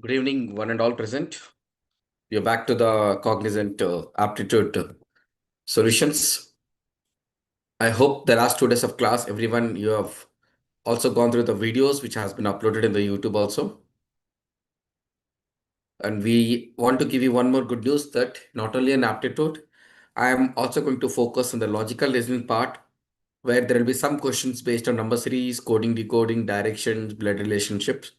Good evening, one and all present. We are back to the Cognizant aptitude solutions. I hope the last 2 days of class, everyone, you have also gone through the videos which has been uploaded in the YouTube also. And we want to give you one more good news that not only an aptitude, I am also going to focus on the logical reasoning part where there will be some questions based on number series, coding, decoding, directions, blood relationships.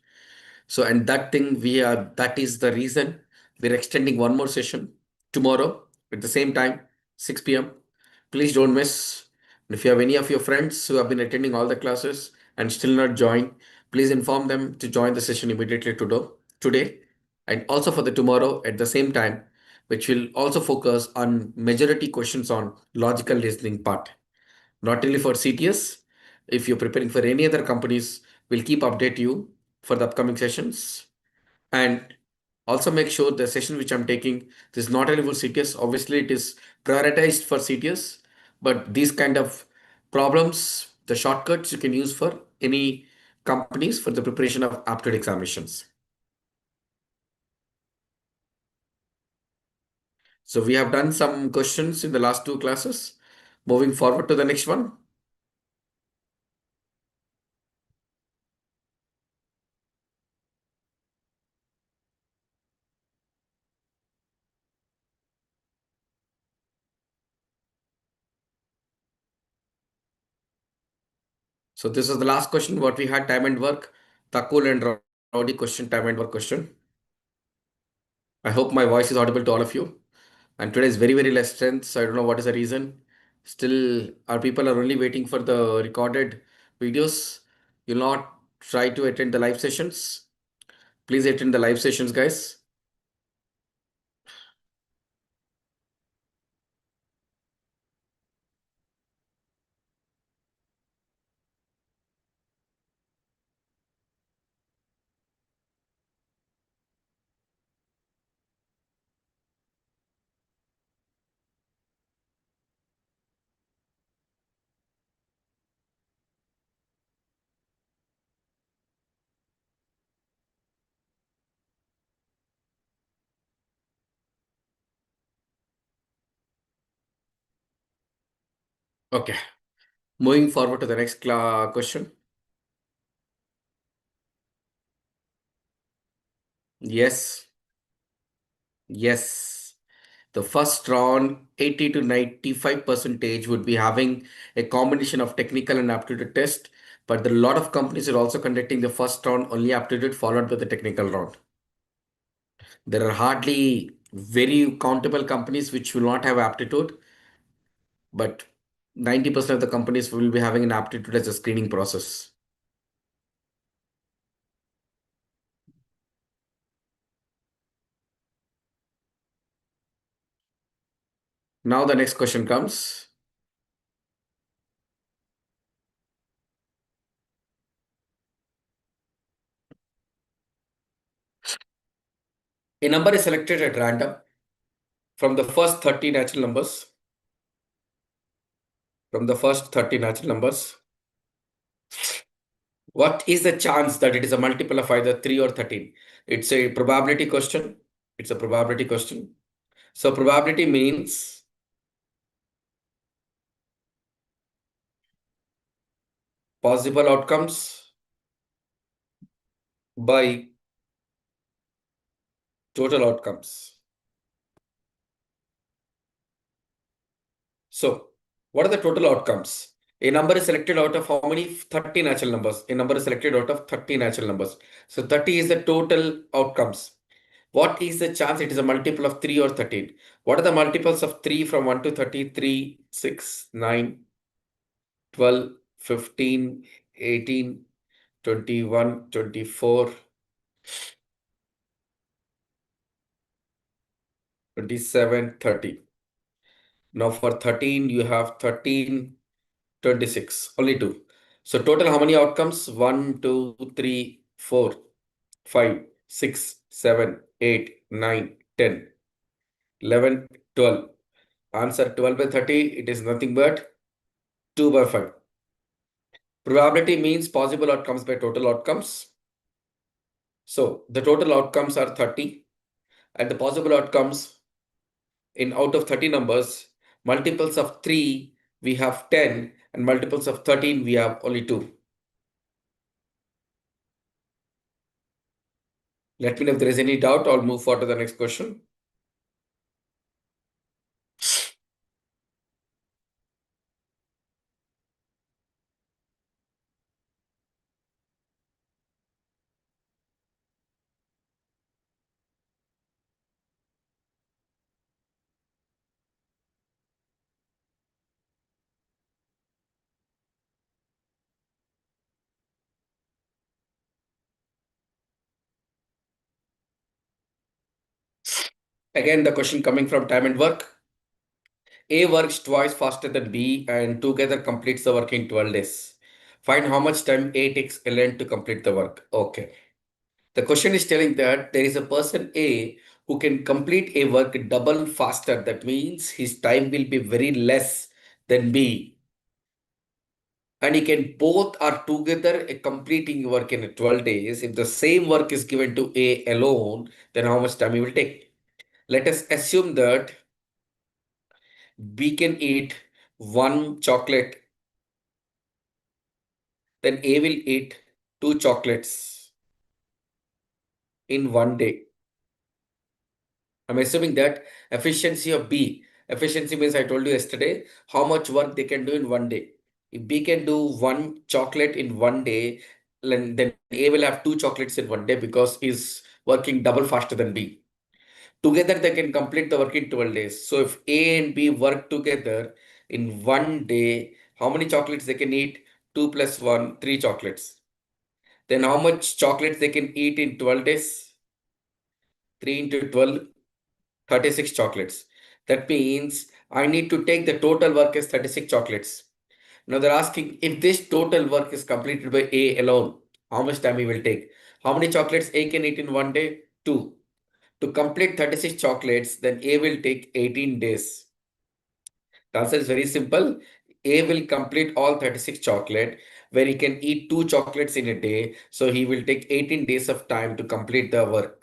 So, and that thing that is the reason we're extending one more session tomorrow at the same time, 6 p.m. Please don't miss. And if you have any of your friends who have been attending all the classes and still not joined, please inform them to join the session immediately today, and also for the tomorrow at the same time, which will also focus on majority questions on logical reasoning part. Not only for CTS, if you're preparing for any other companies, we'll keep update you for the upcoming sessions. And also make sure the session which I'm taking, this is not only for CTS, obviously it is prioritized for CTS, but these kind of problems, the shortcuts you can use for any companies for the preparation of aptitude examinations. So we have done some questions in the last two classes. Moving forward to the next one. So this is the last question what we had, time and work. Takul and Rowdy question, time and work question. I hope my voice is audible to all of you. And today is very, very less strength. So I don't know what is the reason. Still, our people are only waiting for the recorded videos. You'll not try to attend the live sessions. Please attend the live sessions, guys. Okay. Moving forward to the next question. Yes. Yes. The first round, 80 to 95 percentage would be having a combination of technical and aptitude test. But a lot of companies are also conducting the first round only aptitude followed by the technical round. There are hardly very countable companies which will not have aptitude, but 90% of the companies will be having an aptitude as a screening process. Now the next question comes. A number is selected at random from the first 30 natural numbers. From the first 30 natural numbers. What is the chance that it is a multiple of either 3 or 13? It's a probability question. It's a probability question. So probability means possible outcomes by total outcomes. So what are the total outcomes? A number is selected out of how many? 30 natural numbers. A number is selected out of 30 natural numbers. So 30 is the total outcomes. What is the chance it is a multiple of 3 or 13? What are the multiples of 3 from 1 to 30? 3, 6, 9, 12, 15, 18, 21, 24, 27, 30. Now for 13, you have 13, 26, only two. So total how many outcomes? 1, 2, 3, 4, 5, 6, 7, 8, 9, 10, 11, 12. Answer 12 by 30, it is nothing but 2 by 5. Probability means possible outcomes by total outcomes. So the total outcomes are 30, and the possible outcomes in out of 30 numbers, multiples of 3, we have 10, and multiples of 13, we have only 2. Let me know if there is any doubt. I'll move forward to the next question. Again, the question coming from time and work. A works twice faster than B and together completes the work in 12 days. Find how much time A takes Ellen to complete the work. Okay. The question is telling that there is a person A who can complete a work double faster. That means his time will be very less than B. And he can both are together completing work in 12 days. If the same work is given to A alone, then how much time he will take? Let us assume that B can eat one chocolate, then A will eat two chocolates in one day. I'm assuming that efficiency of B, efficiency means I told you yesterday how much work they can do in one day. If B can do one chocolate in one day, then A will have two chocolates in one day because he's working double faster than B. Together, they can complete the work in 12 days. So if A and B work together in one day, how many chocolates they can eat? 2 plus 1, 3 chocolates. Then how much chocolates they can eat in 12 days? 3 into 12, 36 chocolates. That means I need to take the total work as 36 chocolates. Now they're asking if this total work is completed by A alone, how much time he will take? How many chocolates A can eat in one day? 2. To complete 36 chocolates, then A will take 18 days. The answer is very simple. A will complete all 36 chocolate where he can eat 2 chocolates in a day. So he will take 18 days of time to complete the work.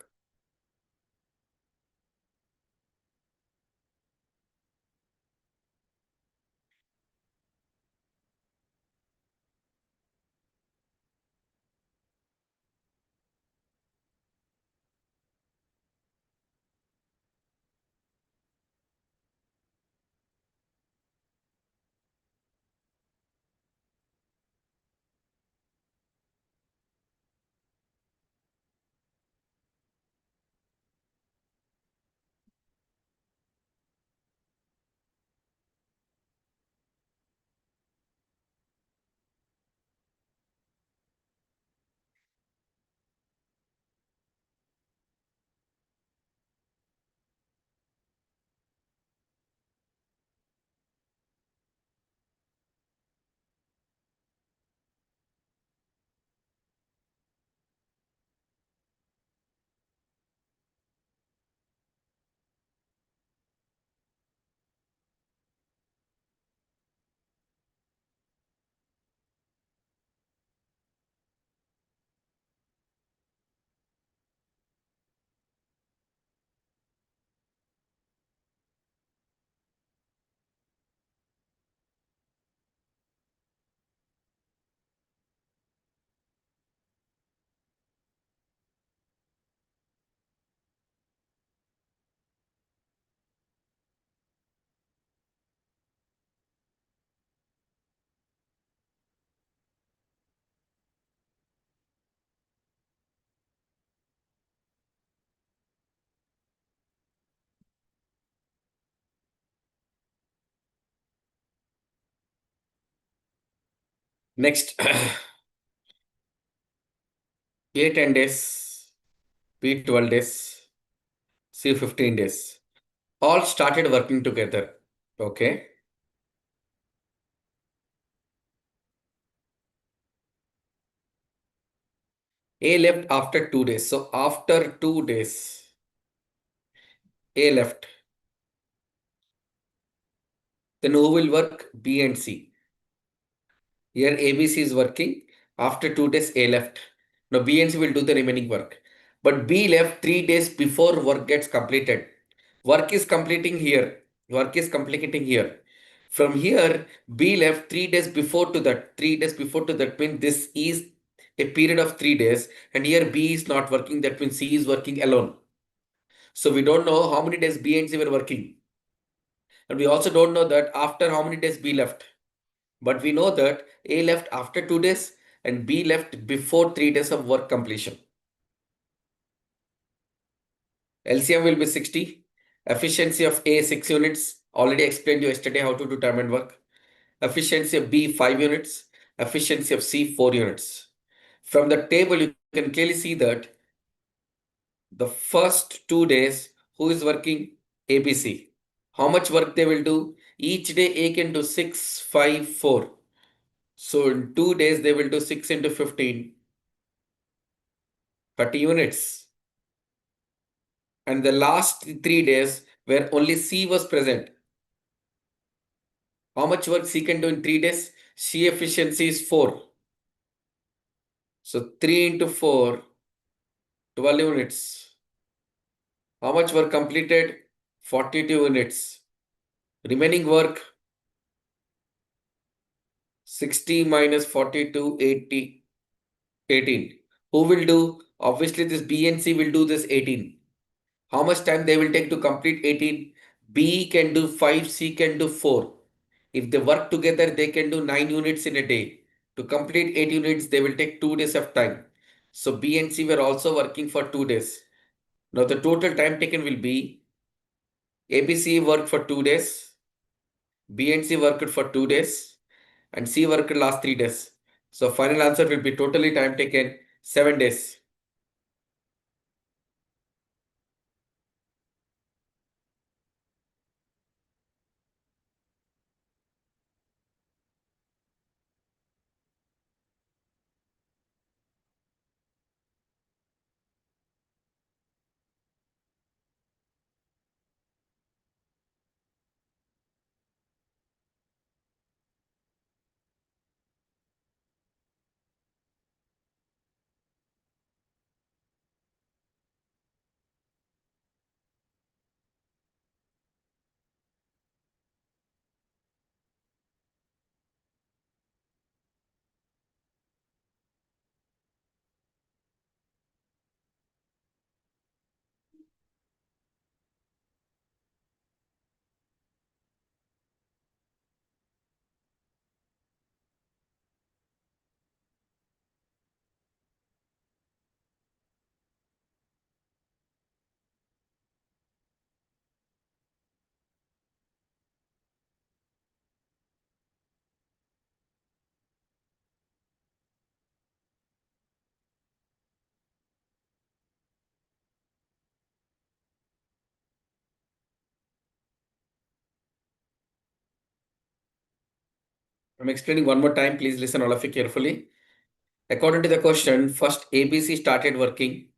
Next, A 10 days, B 12 days, C 15 days. All started working together. Okay. A left after 2 days. So after 2 days, A left. Then who will work? B and C. Here ABC is working. After 2 days, A left. Now B and C will do the remaining work. But B left 3 days before work gets completed. Work is completing here. Work is completing here. From here, B left 3 days before to that. 3 days before to that means this is a period of 3 days. And here B is not working. That means C is working alone. So we don't know how many days B and C were working. And we also don't know that after how many days B left. But we know that A left after 2 days and B left before 3 days of work completion. LCM will be 60. Efficiency of A 6 units. Already explained you yesterday how to do time and work. Efficiency of B 5 units. Efficiency of C 4 units. From the table, you can clearly see that the first 2 days, who is working? ABC. How much work they will do? Each day A can do 6, 5, 4. So in 2 days, they will do 6 into 15, 30 units. And the last 3 days where only C was present. How much work C can do in 3 days? C efficiency is 4. So 3 into 4, 12 units. How much work completed? 42 units. Remaining work 60 minus 42, 80, 18. Who will do? Obviously, this B and C will do this 18. How much time they will take to complete 18? B can do 5, C can do 4. If they work together, they can do 9 units in a day. To complete 8 units, they will take 2 days of time. So B and C were also working for 2 days. Now the total time taken will be ABC worked for 2 days, B and C worked for 2 days, and C worked last 3 days. So final answer will be totally time taken 7 days. I'm explaining one more time. Please listen all of you carefully. According to the question, first ABC started working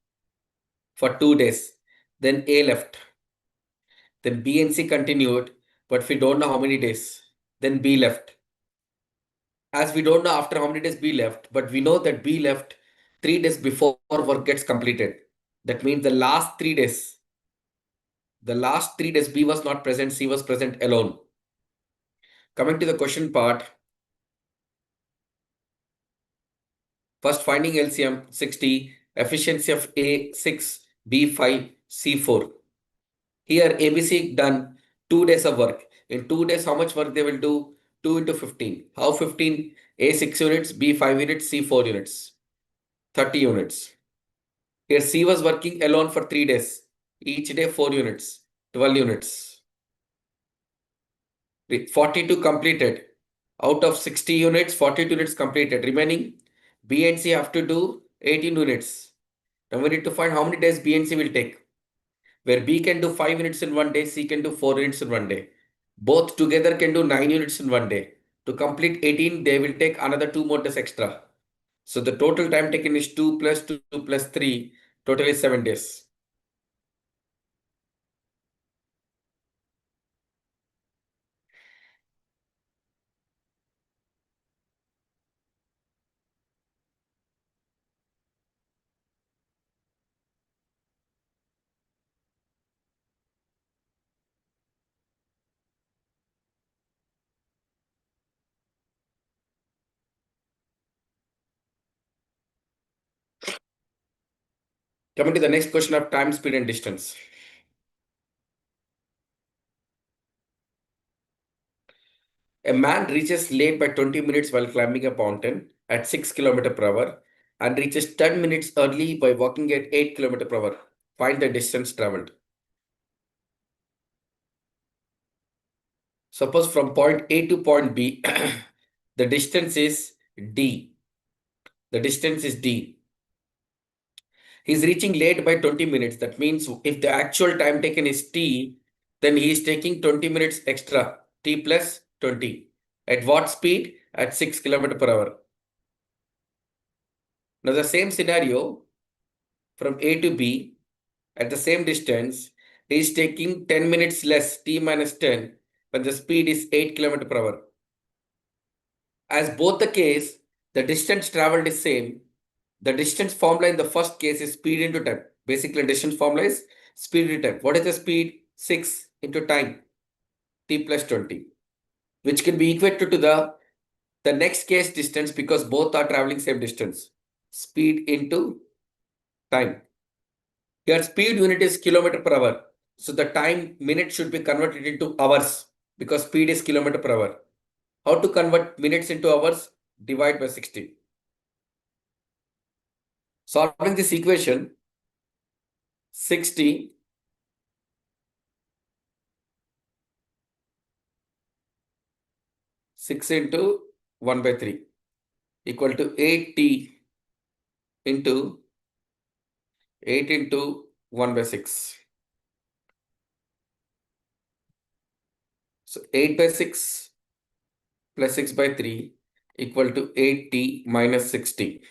for 2 days. Then A left. Then B and C continued, but we don't know how many days. Then B left. As we don't know after how many days B left, but we know that B left 3 days before work gets completed. That means the last 3 days B was not present, C was present alone. Coming to the question part, first finding LCM 60, efficiency of A 6, B 5, C 4. Here ABC done 2 days of work. In 2 days, how much work they will do? 2 into 15. How 15? A 6 units, B 5 units, C 4 units. 30 units. Here C was working alone for 3 days. Each day 4 units. 12 units. 42 completed. Out of 60 units, 42 units completed. Remaining B and C have to do 18 units. Now we need to find how many days B and C will take. Where B can do 5 units in one day, C can do 4 units in one day. Both together can do 9 units in one day. To complete 18, they will take another 2 more days extra. So the total time taken is 2 plus 2 plus 3, totally 7 days. Coming to the next question of time, speed, and distance. A man reaches late by 20 minutes while climbing a mountain at 6 km per hour and reaches 10 minutes early by walking at 8 km per hour. Find the distance traveled. Suppose from point A to point B, the distance is D. The distance is D. He's reaching late by 20 minutes. That means if the actual time taken is T, then he is taking 20 minutes extra. T plus 20. At what speed? At 6 km per hour. Now the same scenario from A to B at the same distance, he is taking 10 minutes less, T minus 10, when the speed is 8 km per hour. As both the case, the distance traveled is same. The distance formula in the first case is speed into time. Basically, distance formula is speed into time. What is the speed? 6 into time, T plus 20, which can be equated to the next case distance because both are traveling same distance. Speed into time. Your speed unit is kilometer per hour. So the time minute should be converted into hours because speed is kilometer per hour. How to convert minutes into hours? Divide by 60. Solving this equation, 60 6 into 1 by 3 equal to 8t into 8 into 1 by 6. So 8 by 6 plus 6 by 3 equal to 8t minus 60.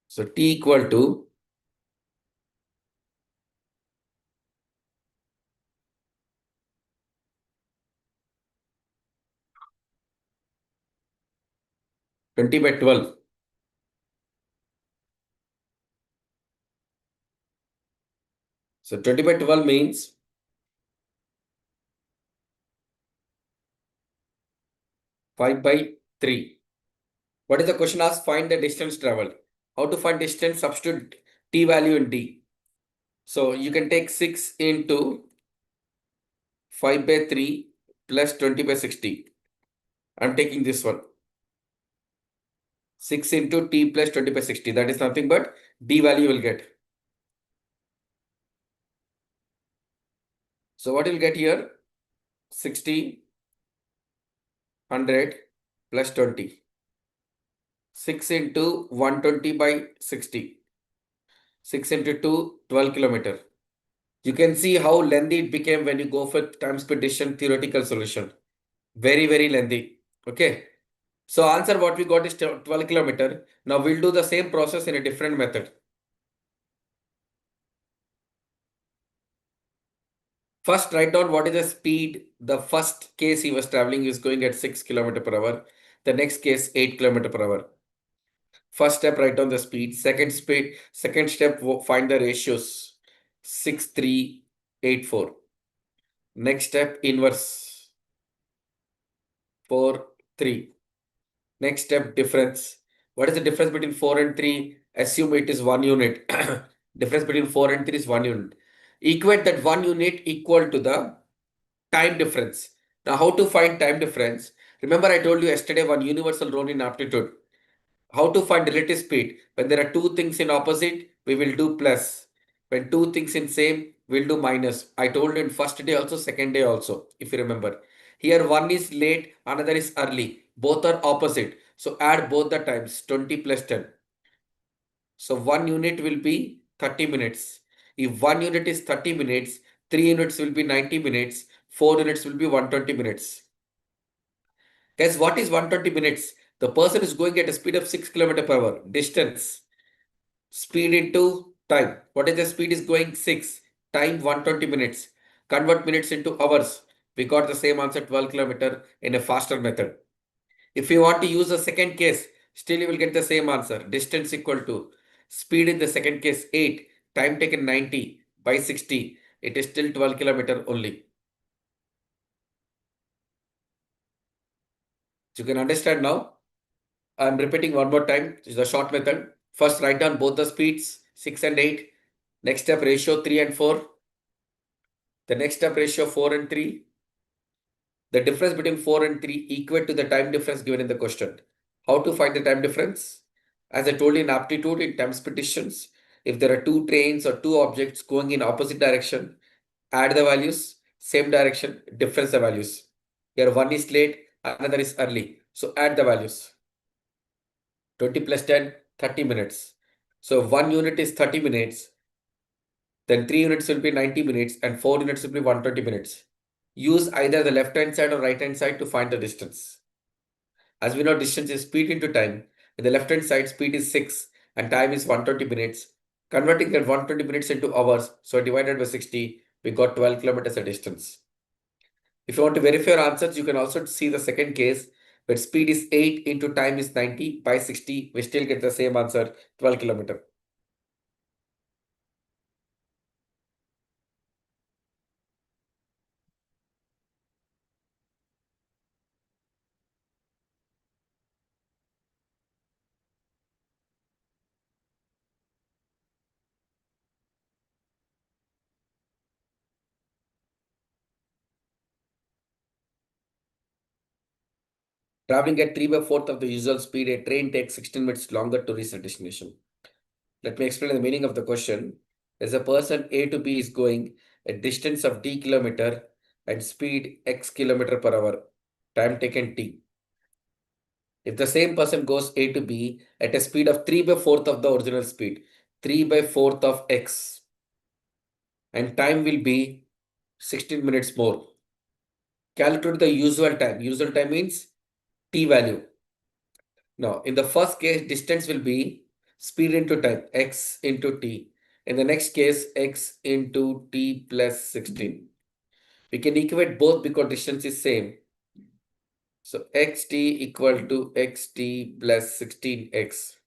So t equal to 20 by 12. So 20 by 12 means 5 by 3. What is the question asked? Find the distance traveled. How to find distance? Substitute t value in d. So you can take 6 into 5 by 3 plus 20 by 60. I'm taking this one. 6 into t plus 20 by 60. That is nothing but d value will get. So what you'll get here? 60, 100 plus 20. 6 into 120 by 60. 6 into 2, 12 kilometer. You can see how lengthy it became when you go for time speed distance theoretical solution. Very, very lengthy. Okay. So answer what we got is 12 kilometer. Now we'll do the same process in a different method. First, write down what is the speed. The first case he was traveling is going at 6 km per hour. The next case, 8 km per hour. First step, write down the speed. Second step, find the ratios. 6, 3, 8, 4. Next step, inverse. 4, 3. Next step, difference. What is the difference between 4 and 3? Assume it is 1 unit. Difference between 4 and 3 is 1 unit. Equate that 1 unit equal to the time difference. Now, how to find time difference? Remember, I told you yesterday one universal rule in aptitude. How to find relative speed? When there are two things in opposite, we will do plus. When two things in same, we'll do minus. I told you in first day also, second day also, if you remember. Here one is late, another is early. Both are opposite. So add both the times, 20 plus 10. So 1 unit will be 30 minutes. If 1 unit is 30 minutes, 3 units will be 90 minutes, 4 units will be 120 minutes. Guess what is 120 minutes? The person is going at a speed of 6 km per hour. Distance. Speed into time. What is the speed is going? 6. Time 120 minutes. Convert minutes into hours. We got the same answer 12 km in a faster method. If you want to use the second case, still you will get the same answer. Distance equal to speed in the second case 8. Time taken 90 by 60. It is still 12 km only. So you can understand now. I'm repeating one more time. This is the short method. First, write down both the speeds, 6 and 8. Next step, ratio 3 and 4. The next step, ratio 4 and 3. The difference between 4 and 3 equate to the time difference given in the question. How to find the time difference? As I told you in aptitude, in time petitions, if there are two trains or two objects going in opposite direction, add the values, same direction, difference the values. Here one is late, another is early. So add the values. 20 plus 10, 30 minutes. So if 1 unit is 30 minutes, then 3 units will be 90 minutes and 4 units will be 120 minutes. Use either the left hand side or right hand side to find the distance. As we know, distance is speed into time. In the left hand side, speed is 6 and time is 120 minutes. Converting that 120 minutes into hours, so divided by 60, we got 12 kilometers a distance. If you want to verify your answers, you can also see the second case where speed is 8 into time is 90 by 60. We still get the same answer, 12 kilometers. Traveling at 3 by 4th of the usual speed, a train takes 16 minutes longer to reach the destination. Let me explain the meaning of the question. As a person A to B is going a distance of d kilometer and speed x kilometer per hour, time taken t. If the same person goes A to B at a speed of 3 by 4th of the original speed, 3 by 4th of x, and time will be 16 minutes more. Calculate the usual time. Usual time means t value. Now, in the first case, distance will be speed into time, x into t. In the next case, x into t plus 16. We can equate both because distance is same. So, xt equal to xt plus 16x.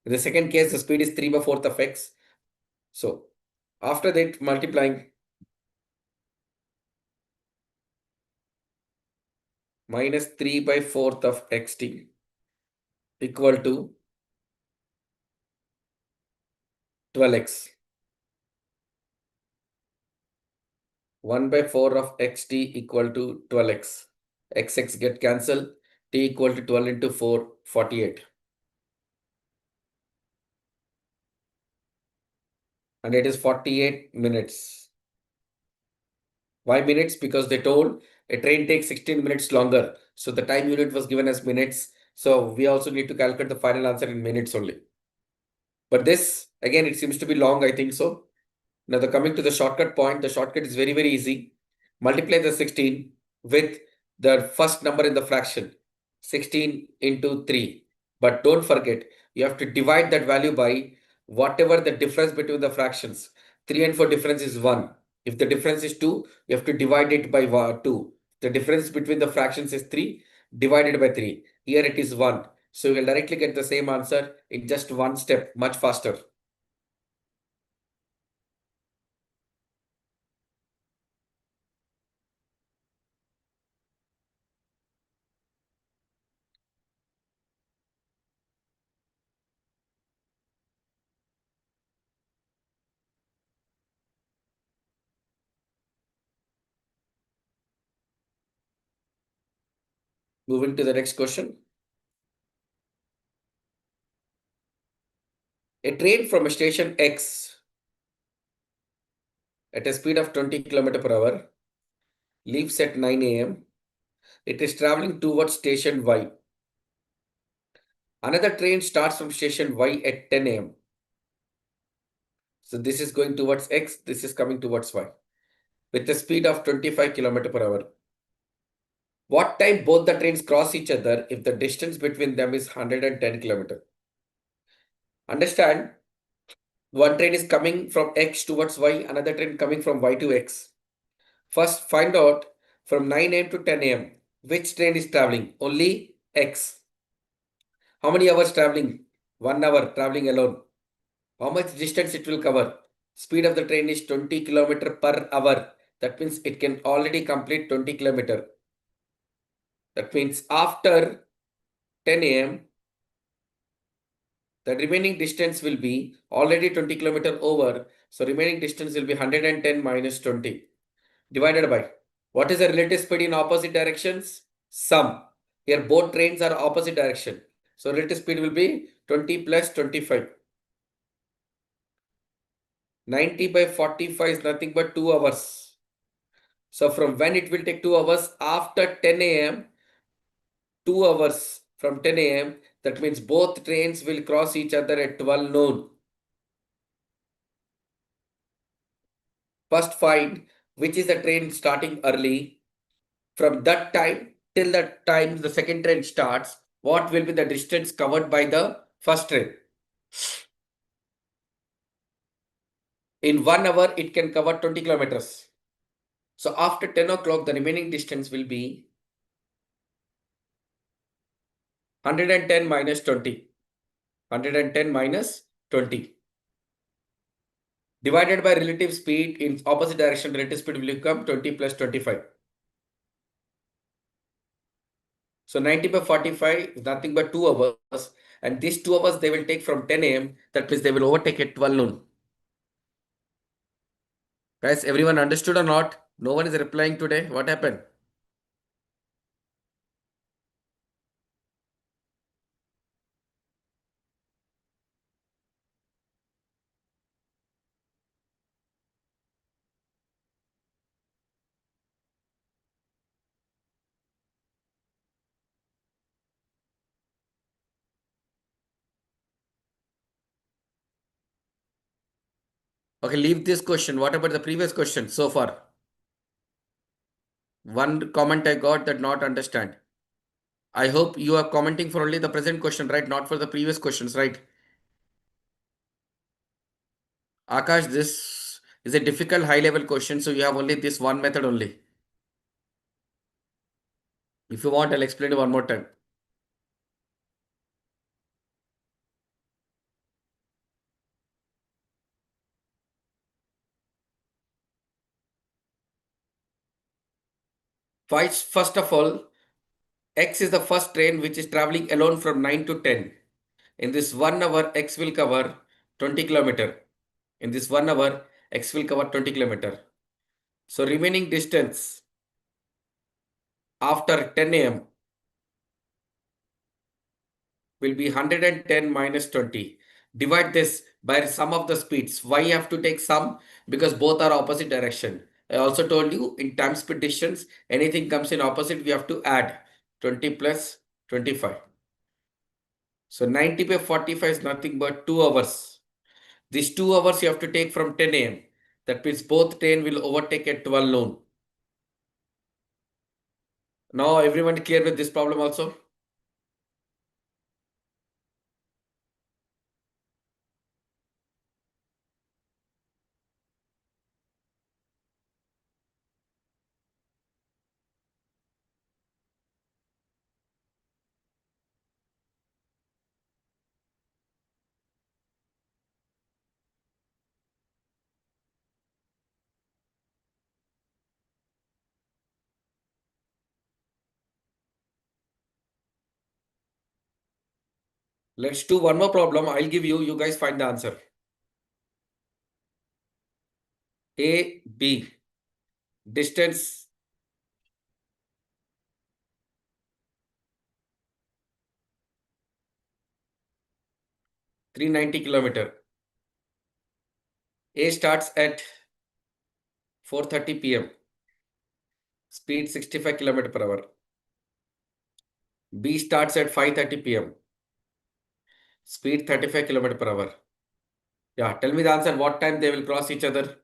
In the second case, the speed is 3 by 4th of x. So, after that, multiplying minus 3 by 4th of xt equal to 12x. 1 by 4 of xt equal to 12x. X get cancelled. T equal to 12 into 4, 48. And it is 48 minutes. Why minutes? Because they told a train takes 16 minutes longer. So the time unit was given as minutes. So we also need to calculate the final answer in minutes only. But this, again, it seems to be long, I think so. Now, coming to the shortcut point, the shortcut is very, very easy. Multiply the 16 with the first number in the fraction, 16 into 3. But don't forget, you have to divide that value by whatever the difference between the fractions. 3 and 4 difference is 1. If the difference is 2, you have to divide it by 2. The difference between the fractions is 3 divided by 3. Here it is 1. So you will directly get the same answer in just one step, much faster. Moving to the next question. A train from a station X at a speed of 20 km per hour leaves at 9 a.m. It is traveling towards station Y. Another train starts from station Y at 10 a.m. So this is going towards X, this is coming towards Y with a speed of 25 km per hour. What time both the trains cross each other if the distance between them is 110 km? Understand, one train is coming from X towards Y, another train coming from Y to X. First, find out from 9 a.m. to 10 a.m. which train is traveling. Only X. How many hours traveling? 1 hour traveling alone. How much distance it will cover? Speed of the train is 20 kilometer per hour. That means it can already complete 20 kilometer. That means after 10 a.m., the remaining distance will be already 20 kilometer over. So remaining distance will be 110 minus 20 divided by what is the relative speed in opposite directions? Sum. Here both trains are opposite direction. So relative speed will be 20 plus 25. 90 by 45 is nothing but 2 hours. So from when it will take 2 hours? After 10 a.m. 2 hours from 10 a.m. That means both trains will cross each other at 12 noon. First find which is the train starting early. From that time till that time the second train starts, what will be the distance covered by the first train? In 1 hour, it can cover 20 kilometers. So after 10 o'clock, the remaining distance will be 110 minus 20. 110 minus 20. Divided by relative speed in opposite direction, relative speed will become 20 plus 25. So 90 by 45 is nothing but 2 hours. And these 2 hours they will take from 10 a.m. That means they will overtake at 12 noon. Guys, everyone understood or not? No one is replying today. What happened? Okay, leave this question. What about the previous question so far? One comment I got that not understand. I hope you are commenting for only the present question, right? Not for the previous questions, right? Akash, this is a difficult high level question, so you have only this one method only. If you want, I'll explain it one more time. First of all, X is the first train which is traveling alone from 9 to 10. In this 1 hour, X will cover 20 kilometer. In this 1 hour, X will cover 20 kilometer. So remaining distance after 10 a.m. will be 110 minus 20. Divide this by sum of the speeds. Why you have to take sum? Because both are opposite direction. I also told you in time speed distance, anything comes in opposite, we have to add 20 plus 25. So 90 by 45 is nothing but 2 hours. These 2 hours you have to take from 10 a.m. That means both train will overtake at 12 noon. Now everyone clear with this problem also? Let's do one more problem. I'll give you, you guys find the answer. A, B. Distance 390 kilometer. A starts at 4:30 p.m. Speed 65 kilometer per hour. B starts at 5:30 p.m. Speed 35 kilometer per hour. Yeah, tell me the answer. What time they will cross each other?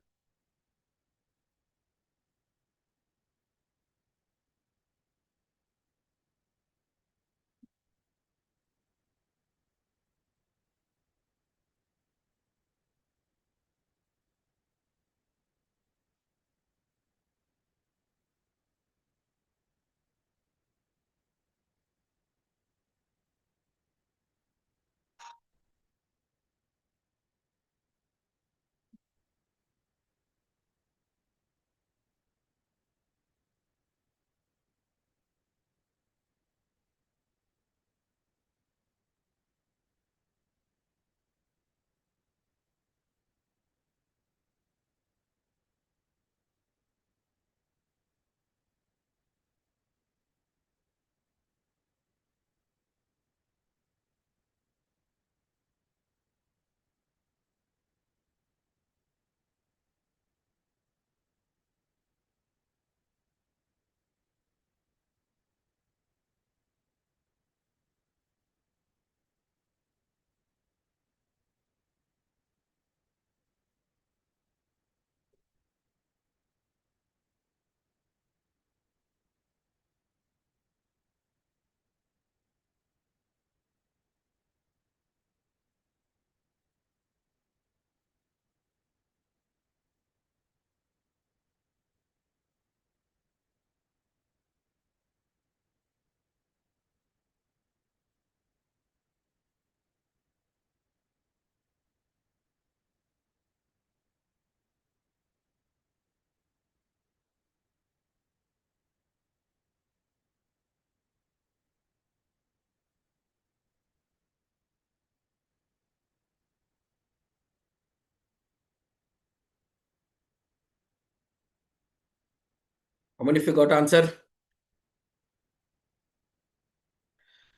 How many of you got answer?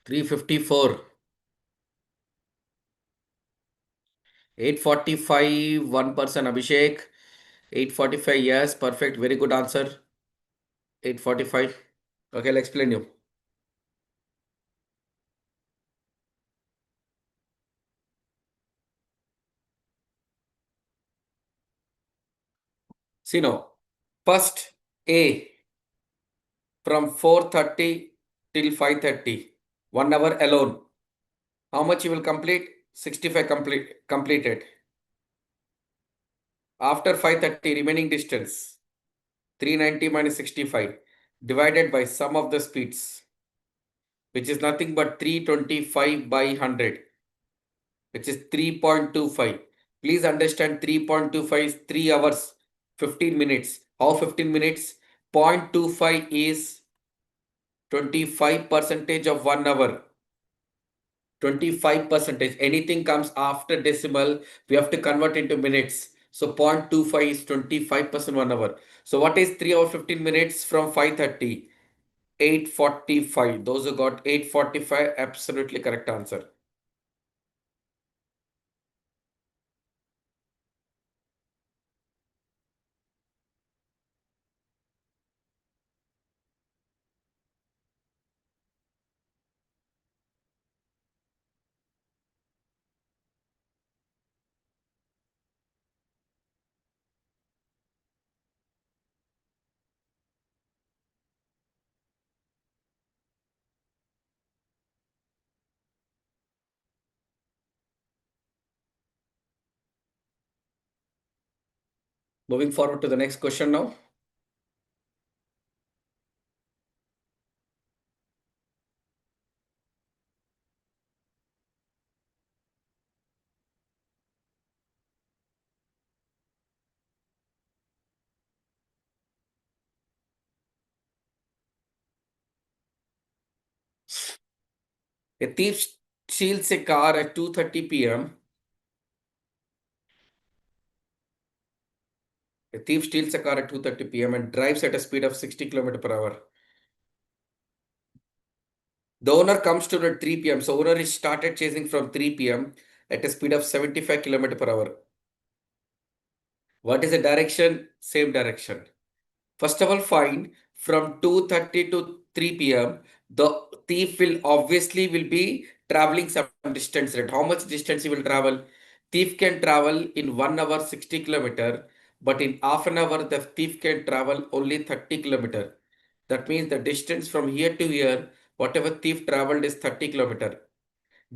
354. 845, one person, Abhishek. 845, yes, perfect. Very good answer. 845. Okay, I'll explain you. See now, first A from 4:30 till 5:30, 1 hour alone. How much you will complete? 65 completed. After 5:30, remaining distance 390 minus 65 divided by sum of the speeds, which is nothing but 325 by 100, which is 3.25. Please understand 3.25 is 3 hours 15 minutes. How 15 minutes? 0.25 is 25 percentage of 1 hour. 25 percentage. Anything comes after decimal, we have to convert into minutes. So 0.25 is 25% 1 hour. So what is 3 hour 15 minutes from 5:30? 8:45. Those who got 8:45, absolutely correct answer. Moving forward to the next question now. A thief steals a car at 2:30 p.m. A thief steals a car at 2:30 p.m. and drives at a speed of 60 km per hour. The owner comes to at 3 p.m. So owner is started chasing from 3 p.m. at a speed of 75 km per hour. What is the direction? Same direction. First of all, find from 2:30 to 3 p.m. the thief will obviously will be traveling some distance, right? How much distance he will travel? Thief can travel in 1 hour 60 kilometer, but in half an hour the thief can travel only 30 kilometer. That means the distance from here to here, whatever thief traveled is 30 kilometer.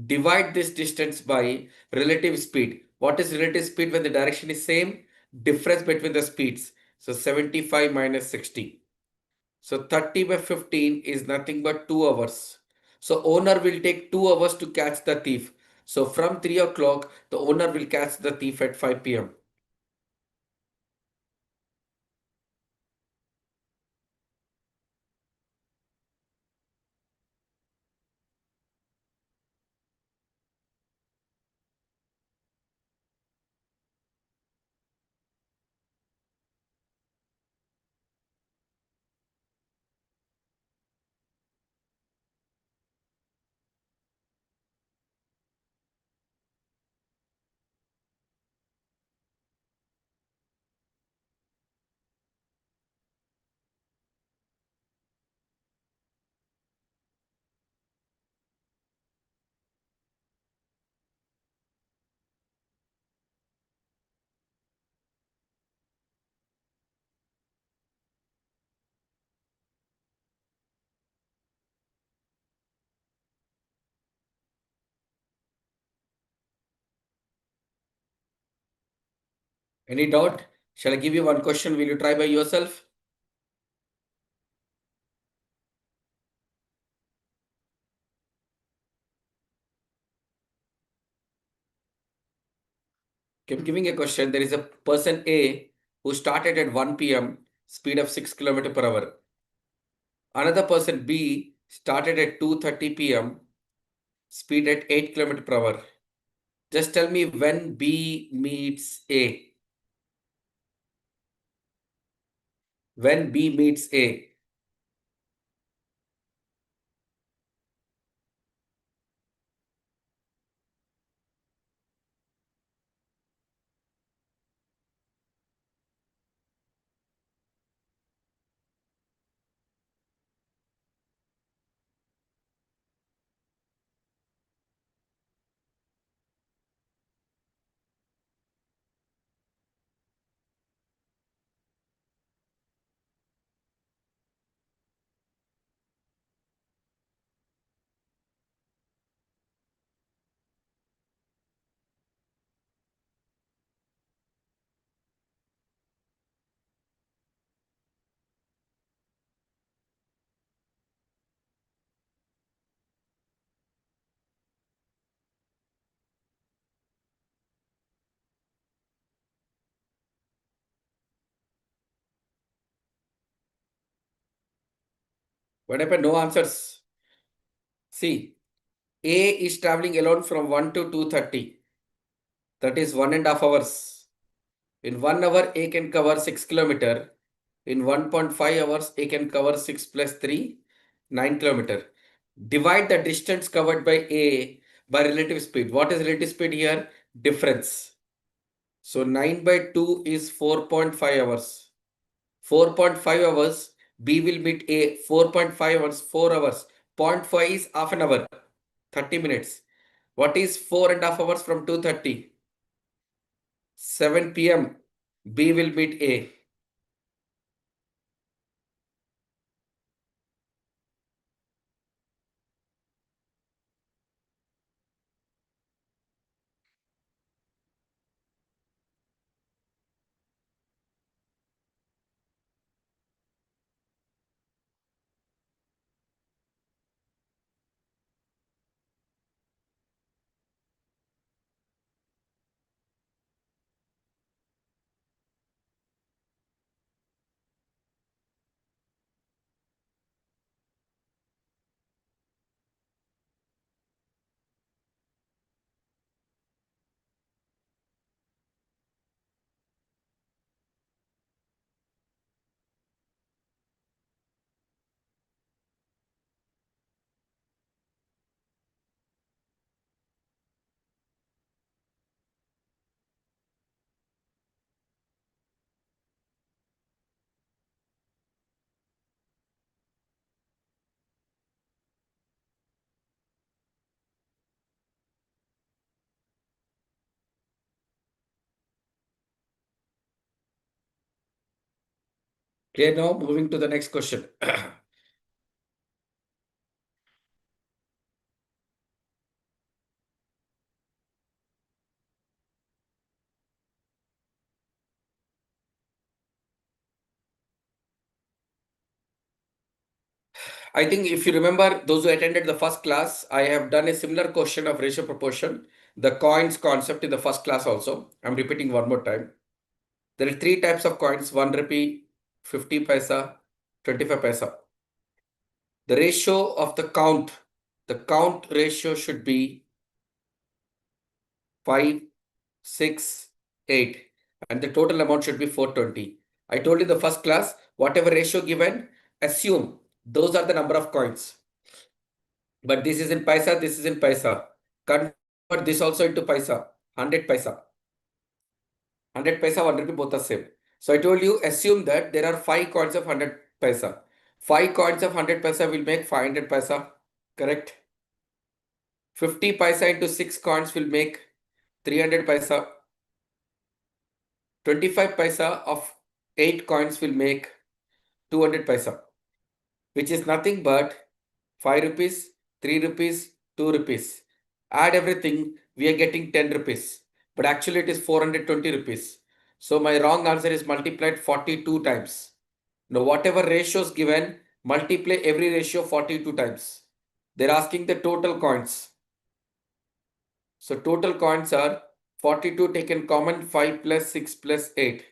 Divide this distance by relative speed. What is relative speed when the direction is same? Difference between the speeds. So 75 minus 60. So 30 by 15 is nothing but 2 hours. So owner will take 2 hours to catch the thief. So from 3 o'clock, the owner will catch the thief at 5 p.m. Any doubt? Shall I give you one question? Will you try by yourself? I'm giving a question. There is a person A who started at 1 p.m. speed of 6 km per hour. Another person B started at 2:30 p.m. speed at 8 km per hour. Just tell me when B meets A. when B meets A. What happened? No answers. See, A is traveling alone from 1 to 2:30. That is 1.5 hours. In 1 hour, A can cover 6 kilometer. In 1.5 hours, A can cover 6 plus 3, 9 kilometer. Divide the distance covered by A by relative speed. What is relative speed here? Difference. So 9 by 2 is 4.5 hours. 4.5 hours, B will meet A. 4.5 hours, 4 hours. Zero point 0.5 is half an hour, 30 minutes. What is 4.5 hours from 2:30? 7 p.m. B will meet A. Okay, now moving to the next question. I think if you remember, those who attended the first class, I have done a similar question of ratio proportion, the coins concept in the first class also. I'm repeating one more time. There are three types of coins, 1 rupee, 50 paisa, 25 paisa. The ratio of the count ratio should be 5, 6, 8, and the total amount should be 420. I told you the first class, whatever ratio given, assume those are the number of coins. But this is in paisa, this is in paisa. Convert this also into paisa, 100 paisa. 100 paisa, 1 rupee, both are same. So I told you, assume that there are 5 coins of 100 paisa. 5 coins of 100 paisa will make 500 paisa, correct? 50 paisa into 6 coins will make 300 paisa. 25 paisa of 8 coins will make 200 paisa, which is nothing but 5 rupees, 3 rupees, 2 rupees. Add everything, we are getting 10 rupees. But actually it is 420 rupees. So my wrong answer is multiplied 42 times. Now whatever ratios given, multiply every ratio 42 times. They're asking the total coins. So total coins are 42 taken common, 5 plus 6 plus 8.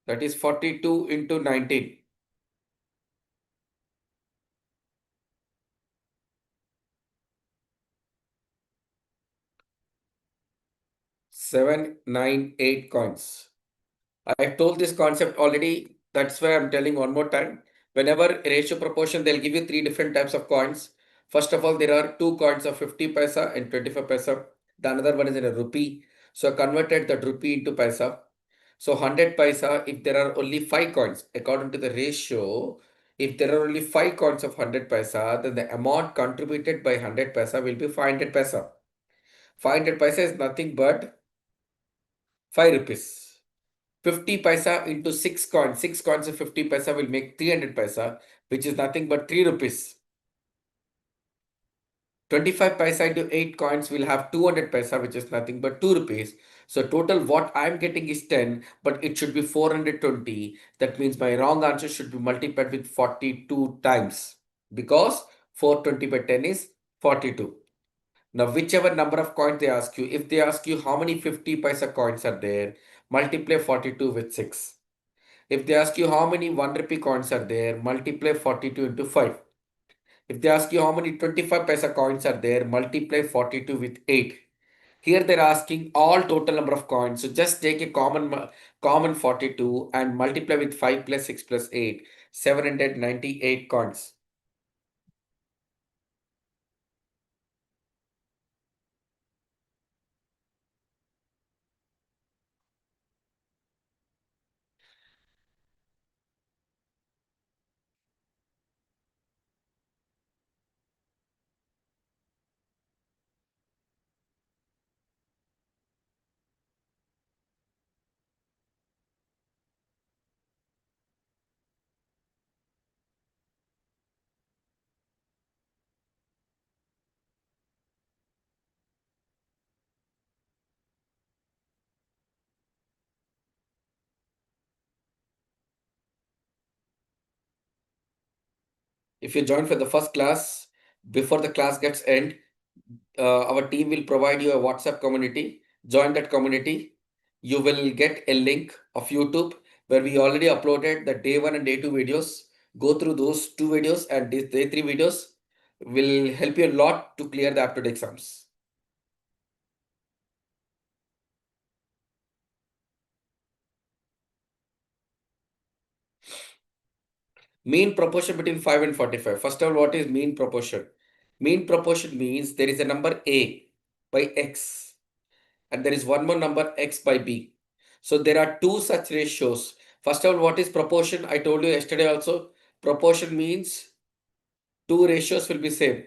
That is 42 into 19. 798 coins. I have told this concept already. That's why I'm telling one more time. Whenever ratio proportion, they'll give you three different types of coins. First of all, there are two coins of 50 paisa and 25 paisa. The another one is in a rupee. So I converted that rupee into paisa. So 100 paisa, if there are only five coins, according to the ratio, if there are only five coins of 100 paisa, then the amount contributed by 100 paisa will be 500 paisa. 500 paisa is nothing but 5 rupees. 50 paisa into 6 coins. 6 coins of 50 paisa will make 300 paisa, which is nothing but 3 rupees. 25 paisa into 8 coins will have 200 paisa, which is nothing but 2 rupees. So total what I'm getting is 10, but it should be 420. That means my wrong answer should be multiplied with 42 times because 420 by 10 is 42. Now, whichever number of coins they ask you, if they ask you how many 50 paisa coins are there, multiply 42 with 6. If they ask you how many 1 rupee coins are there, multiply 42 into 5. If they ask you how many 25 paisa coins are there, multiply 42 with 8. Here they're asking all total number of coins. So just take a common 42 and multiply with 5 plus 6 plus 8. 798 coins. If you join for the first class, before the class gets end, our team will provide you a WhatsApp community. Join that community. You will get a link of YouTube where we already uploaded the day one and day two videos. Go through those two videos and these day three videos will help you a lot to clear the aptitude exams. Mean proportion between 5 and 45. First of all, what is mean proportion? Mean proportion means there is a number A by X and there is one more number X by B. So there are two such ratios. First of all, what is proportion? I told you yesterday also. Proportion means two ratios will be same.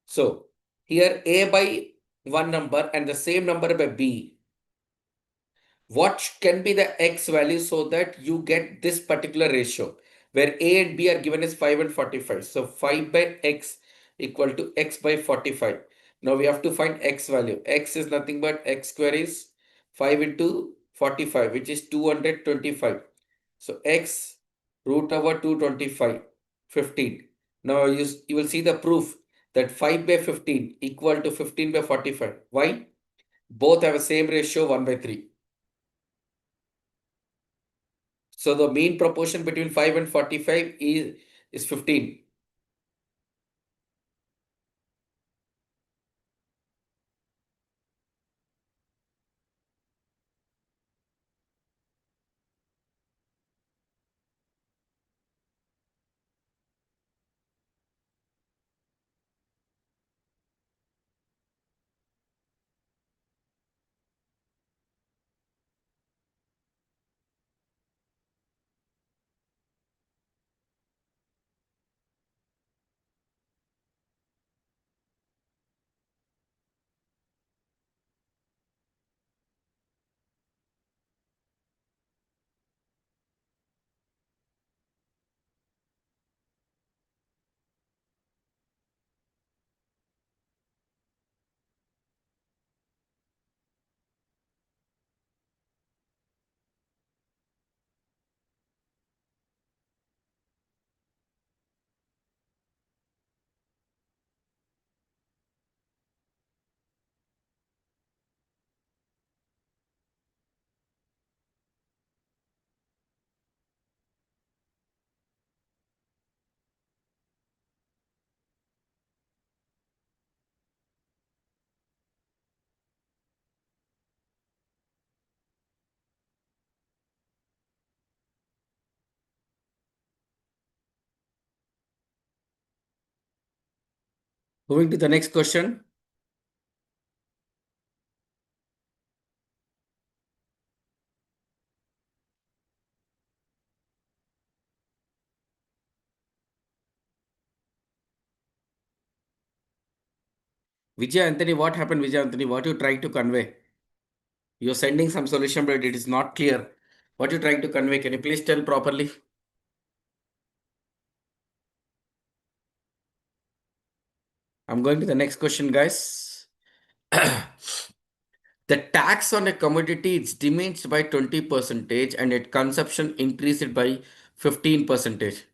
So here A by one number and the same number by B. What can be the X value so that you get this particular ratio where A and B are given as 5 and 45. So 5 by X equal to X by 45. Now we have to find X value. X is nothing but X square is 5 into 45, which is 225. So X root over 225, 15. Now you will see the proof that 5 by 15 equal to 15 by 45. Why? Both have a same ratio 1 by 3. So the mean proportion between 5 and 45 is 15. Moving to the next question. Vijay Anthony, what happened, Vijay Anthony? What you trying to convey? You're sending some solution, but it is not clear. What you trying to convey? Can you please tell properly? I'm going to the next question, guys. The tax on a commodity is diminished by 20 percentage and its consumption increased by 15 percentage.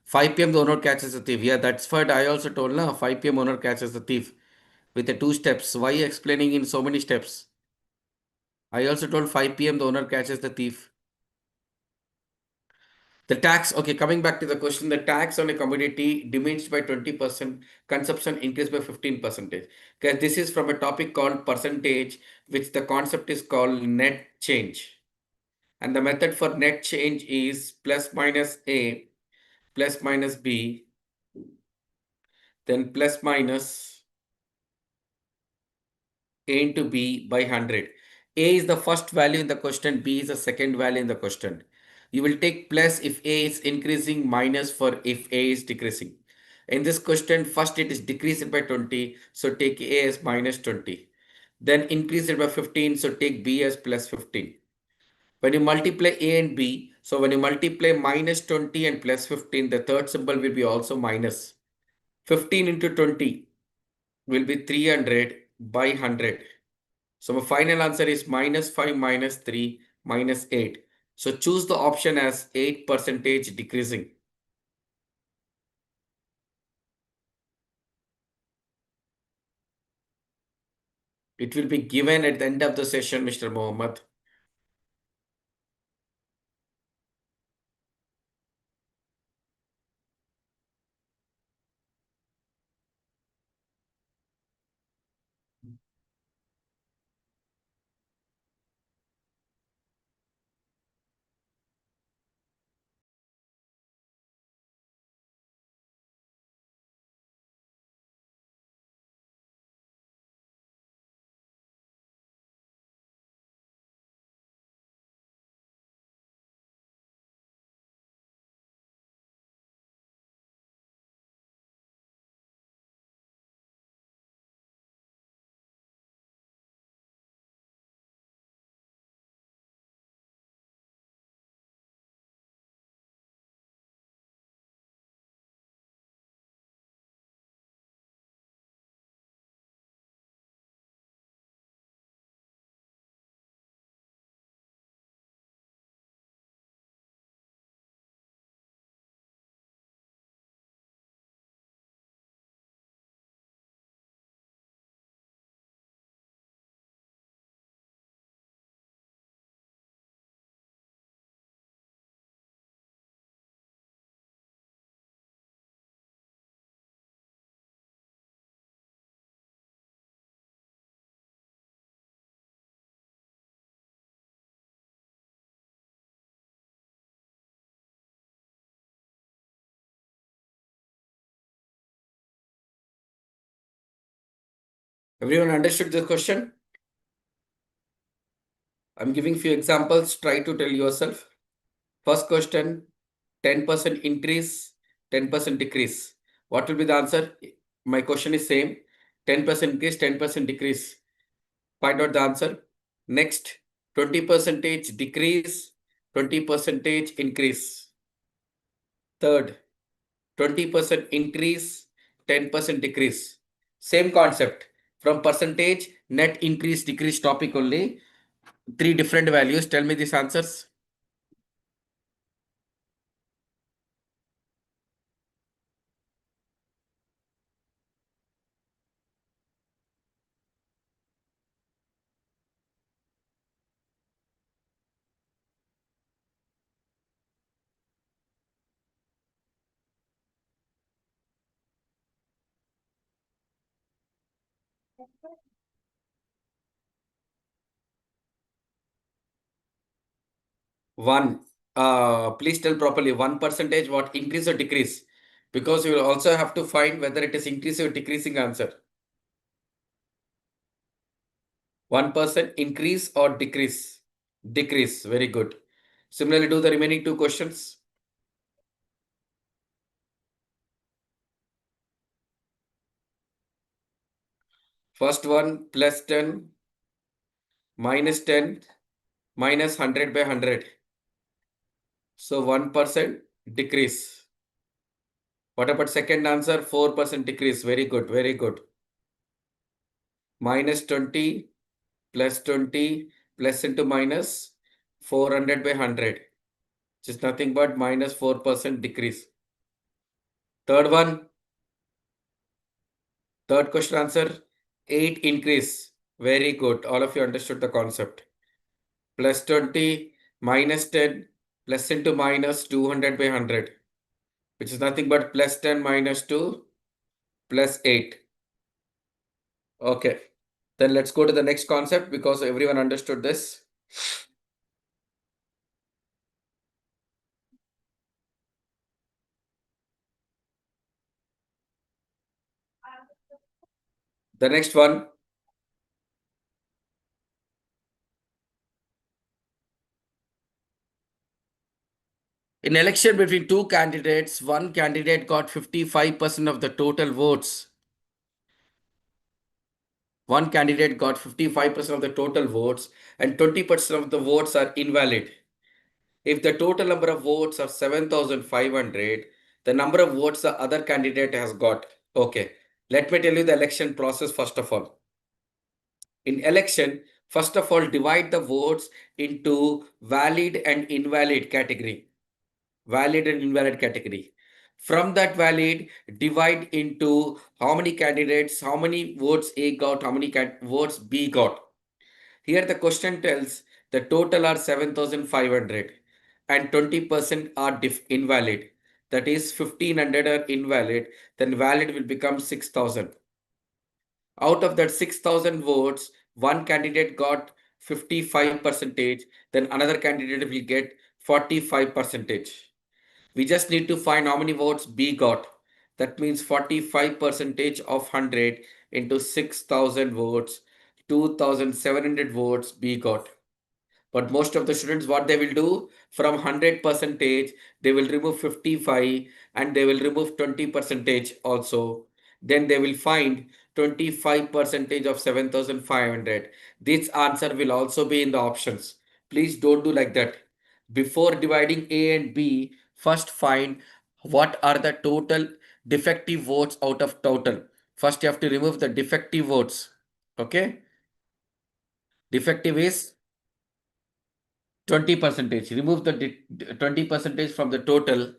5 p.m. the owner catches the thief. Yeah, that's what I also told. Na, 5 p.m. owner catches the thief with the two steps. Why explaining in so many steps? I also told 5 p.m. the owner catches the thief. The tax, okay, coming back to the question, the tax on a commodity diminished by 20%, consumption increased by 15 percentage. Because this is from a topic called percentage, which the concept is called net change. And the method for net change is plus minus A, plus minus B, then plus minus A into B by 100. A is the first value in the question, B is the second value in the question. You will take plus if A is increasing, minus for if A is decreasing. In this question, first it is decreased by 20, so take A as minus 20. Then increase it by 15, so take B as plus 15. When you multiply A and B, so when you multiply minus 20 and plus 15, the third symbol will be also minus. 15 into 20 will be 300 by 100. So my final answer is minus 5 minus 3 minus 8. So choose the option as 8 percentage decreasing. It will be given at the end of the session, Mr. Mohammed. Everyone understood the question? I'm giving few examples. Try to tell yourself. First question, 10% increase, 10% decrease. What will be the answer? My question is same. 10% increase, 10% decrease. Find out the answer. Next, 20 percentage decrease, 20 percentage increase. Third, 20% increase, 10% decrease. Same concept. From percentage, net increase, decrease topic only. Three different values. Tell me these answers. One. Please tell properly. 1 percentage what increase or decrease? because you will also have to find whether it is increasing or decreasing answer. 1% increase or decrease? Decrease. Very good. Similarly, do the remaining two questions. First one, plus 10, minus 10, minus 100 by 100. So 1% decrease. What about second answer? 4% decrease. Very good. Very good. Minus 20 plus 20 plus into minus 400 by 100, which is nothing but minus 4% decrease. Third one, third question answer, 8 increase. Very good. All of you understood the concept. Plus 20 minus 10 plus into minus 200 by 100, which is nothing but plus 10 minus 2 plus 8. Okay. Then let's go to the next concept because everyone understood this. The next one, in election between two candidates, one candidate got 55% of the total votes. One candidate got 55% of the total votes and 20% of the votes are invalid. If the total number of votes are 7,500, the number of votes the other candidate has got. Okay, let me tell you the election process first of all. In election, first of all, divide the votes into valid and invalid category. Valid and invalid category. From that valid, divide into how many candidates, how many votes A got, how many votes B got. Here the question tells the total are 7,500 and 20% are invalid. That is 1,500 are invalid, then valid will become 6,000. Out of that 6,000 votes, one candidate got 55 percentage, then another candidate will get 45 percentage. We just need to find how many votes B got. That means 45 percentage of 100 into 6,000 votes, 2,700 votes B got. But most of the students, what they will do, from 100 percentage, they will remove 55 and they will remove 20 percentage also. Then they will find 25 percentage of 7,500. This answer will also be in the options. Please don't do like that. Before dividing A and B, first find what are the total defective votes out of total. First, you have to remove the defective votes. Okay. Defective is 20 percentage. Remove the 20 percentage from the total.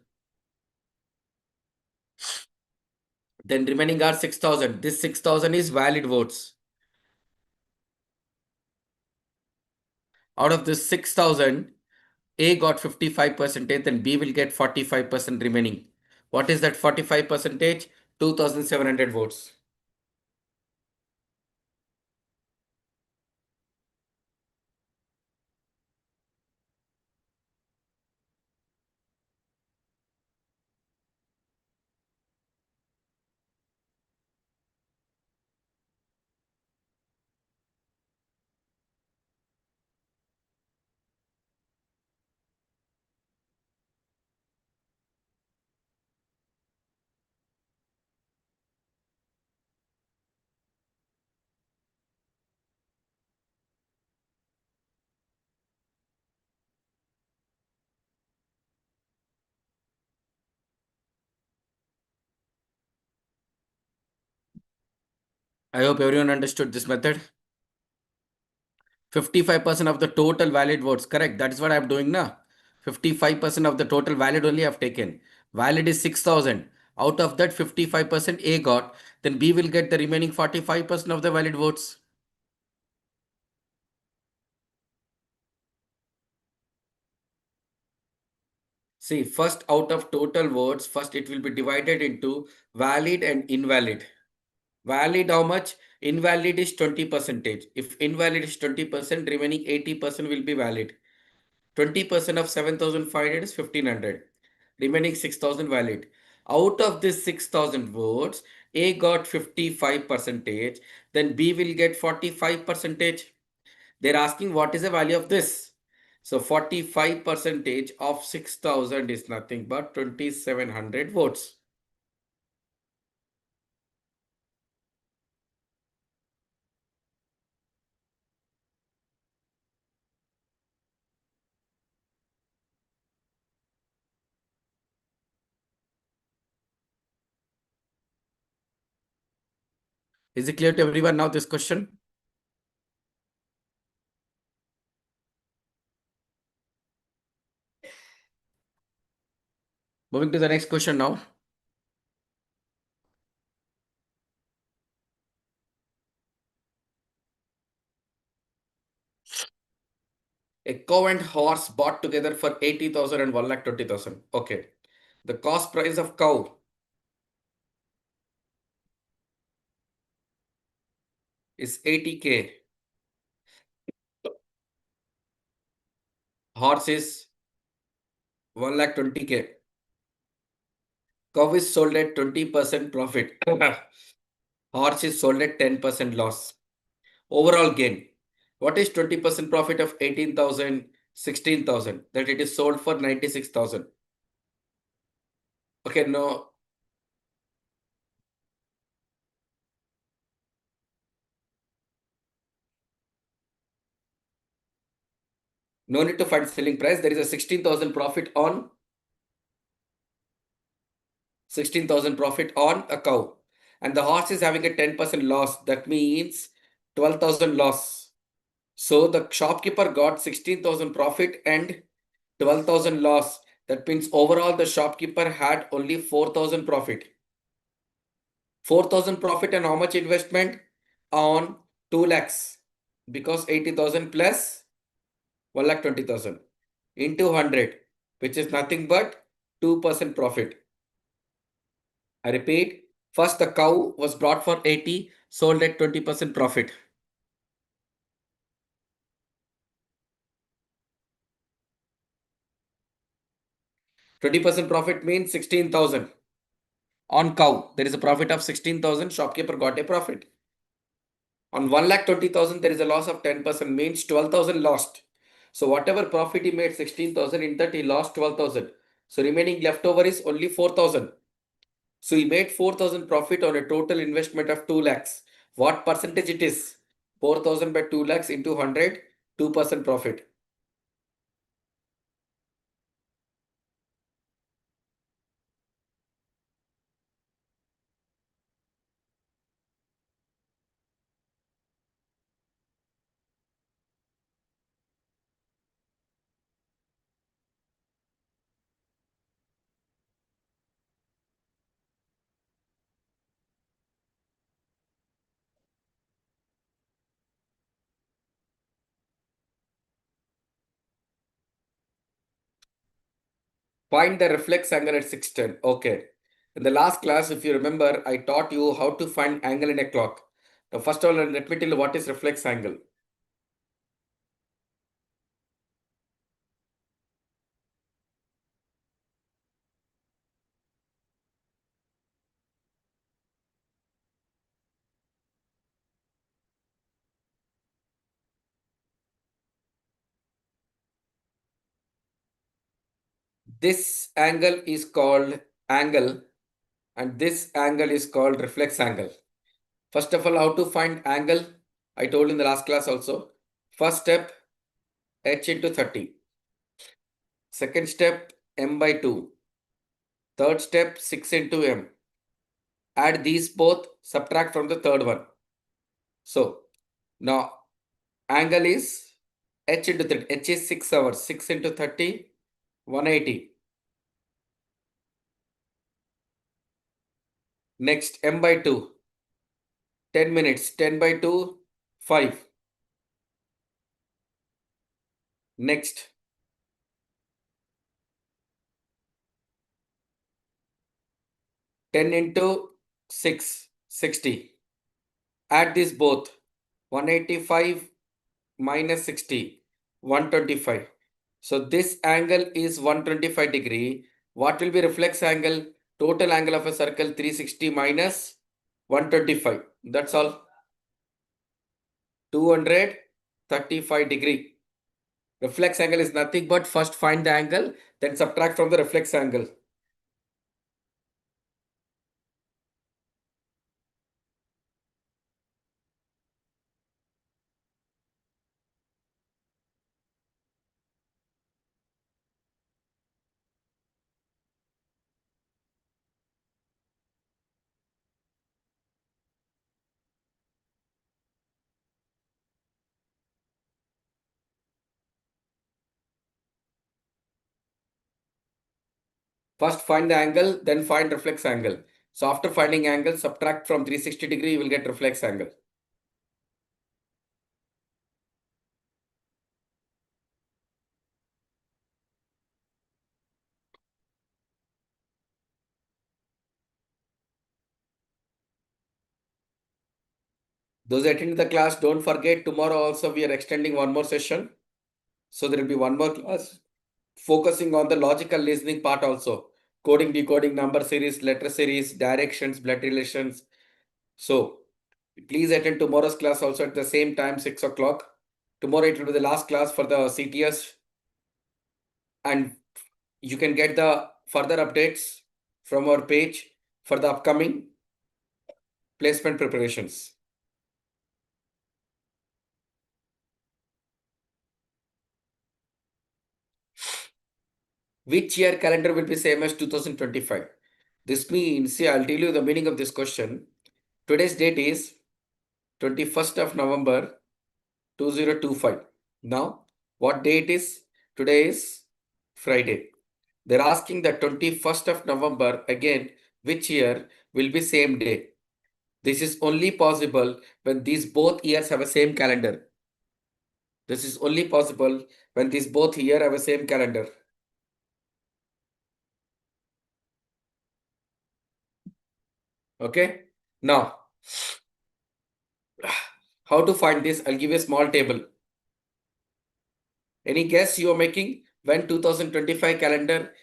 Then remaining are 6,000. This 6,000 is valid votes. Out of this 6,000, A got 55 percentage, then B will get 45% remaining. What is that 45 percentage? 2,700 votes. I hope everyone understood this method. 55% of the total valid votes. Correct. That is what I'm doing now. 55% of the total valid only I've taken. Valid is 6,000. Out of that 55% A got, then B will get the remaining 45% of the valid votes. See, first out of total votes, first it will be divided into valid and invalid. Valid how much? Invalid is 20 percentage. If invalid is 20%, remaining 80% will be valid. 20% of 7,500 is 1,500. Remaining 6,000 valid. Out of this 6,000 votes, A got 55 percentage, then B will get 45 percentage. They're asking what is the value of this. So 45 percentage of 6,000 is nothing but 2,700 votes. Is it clear to everyone now this question? Moving to the next question now. A cow and horse bought together for 80,000 and 1,20,000. Okay. The cost price of cow is 80K. Horse is 1,20,000. Cow is sold at 20% profit. Horse is sold at 10% loss. Overall gain. What is 20% profit of 18,000, 16,000? That it is sold for 96,000. Okay, no, no need to find selling price. There is a 16,000 profit on 16,000 profit on a cow. And the horse is having a 10% loss. That means 12,000 loss. So the shopkeeper got 16,000 profit and 12,000 loss. That means overall the shopkeeper had only 4,000 profit. 4,000 profit and how much investment? On 2 lakhs. Because 80,000 plus 1,20,000 into 100, which is nothing but 2% profit. I repeat, first the cow was brought for 80, sold at 20% profit. 20% profit means 16,000. On cow, there is a profit of 16,000, shopkeeper got a profit. On 1,20,000, there is a loss of 10%, means 12,000 lost. So whatever profit he made 16,000, in that he lost 12,000. So remaining leftover is only 4,000. So he made 4,000 profit on a total investment of 2 lakhs. What percentage it is? 4,000 by 2 lakhs into 100, 2% profit. Find the reflex angle at 610. Okay. In the last class, if you remember, I taught you how to find angle in a clock. Now, first of all, let me tell you what is reflex angle. This angle is called angle, and this angle is called reflex angle. First of all, how to find angle? I told in the last class also. First step, h into 30. Second step, m by 2. Third step, 6 into m. Add these both, subtract from the third one. So, now angle is h into 30. H is 6 hours. 6 into 30, 180. Next, m by 2. 10 minutes. 10 by 2, 5. Next, 10 into 6, 60. Add these both. 185 minus 60, 125. So this angle is 125 degree. What will be reflex angle? Total angle of a circle 360 minus 125. That's all. 235 degree. Reflex angle is nothing but first find the angle, then subtract from the reflex angle. First find the angle, then find reflex angle. So after finding angle, subtract from 360 degree, you will get reflex angle. Those attending the class, don't forget tomorrow also we are extending one more session. So there will be one more class focusing on the logical listening part also. Coding, decoding, number series, letter series, directions, blood relations. So please attend tomorrow's class also at the same time, 6 o'clock. Tomorrow it will be the last class for the CTS, and you can get the further updates from our page for the upcoming placement preparations. Which year calendar will be same as 2025? This means, see, I'll tell you the meaning of this question. Today's date is 21st of November 2025. Now, what date is? Today is Friday. They're asking the 21st of November again, which year will be same day. This is only possible when these both years have a same calendar. This is only possible when these both year have a same calendar. Okay. Now, how to find this? I'll give you a small table. Any guess you are making when 2025 calendar?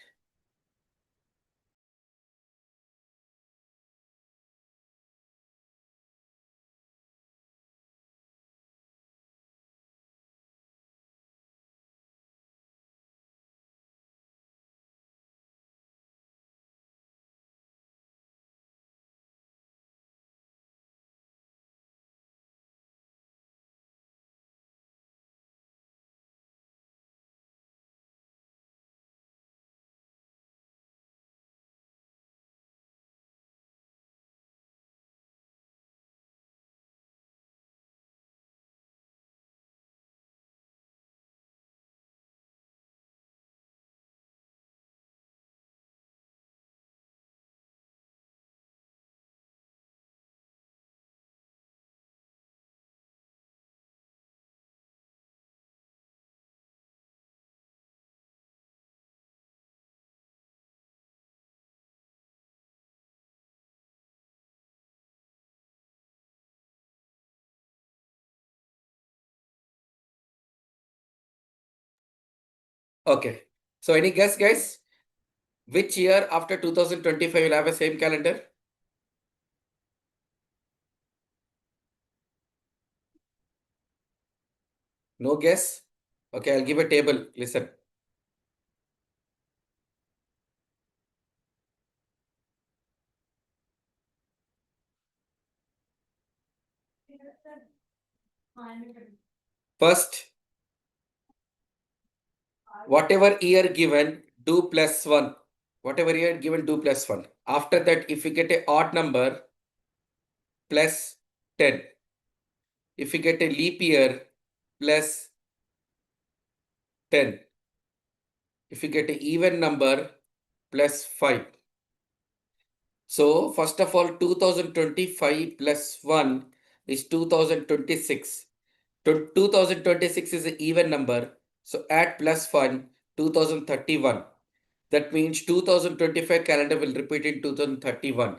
Okay. So any guess, guys? Which year after 2025 will have a same calendar? No guess? Okay, I'll give a table. Listen. First, whatever year given, do plus one. Whatever year given, do plus one. After that, if you get a odd number, plus 10. If you get a leap year, plus 10. If you get an even number, plus 5. So, first of all, 2025 plus 1 is 2026. 2026 is an even number. So, add plus 1, 2031. That means 2025 calendar will repeat in 2031.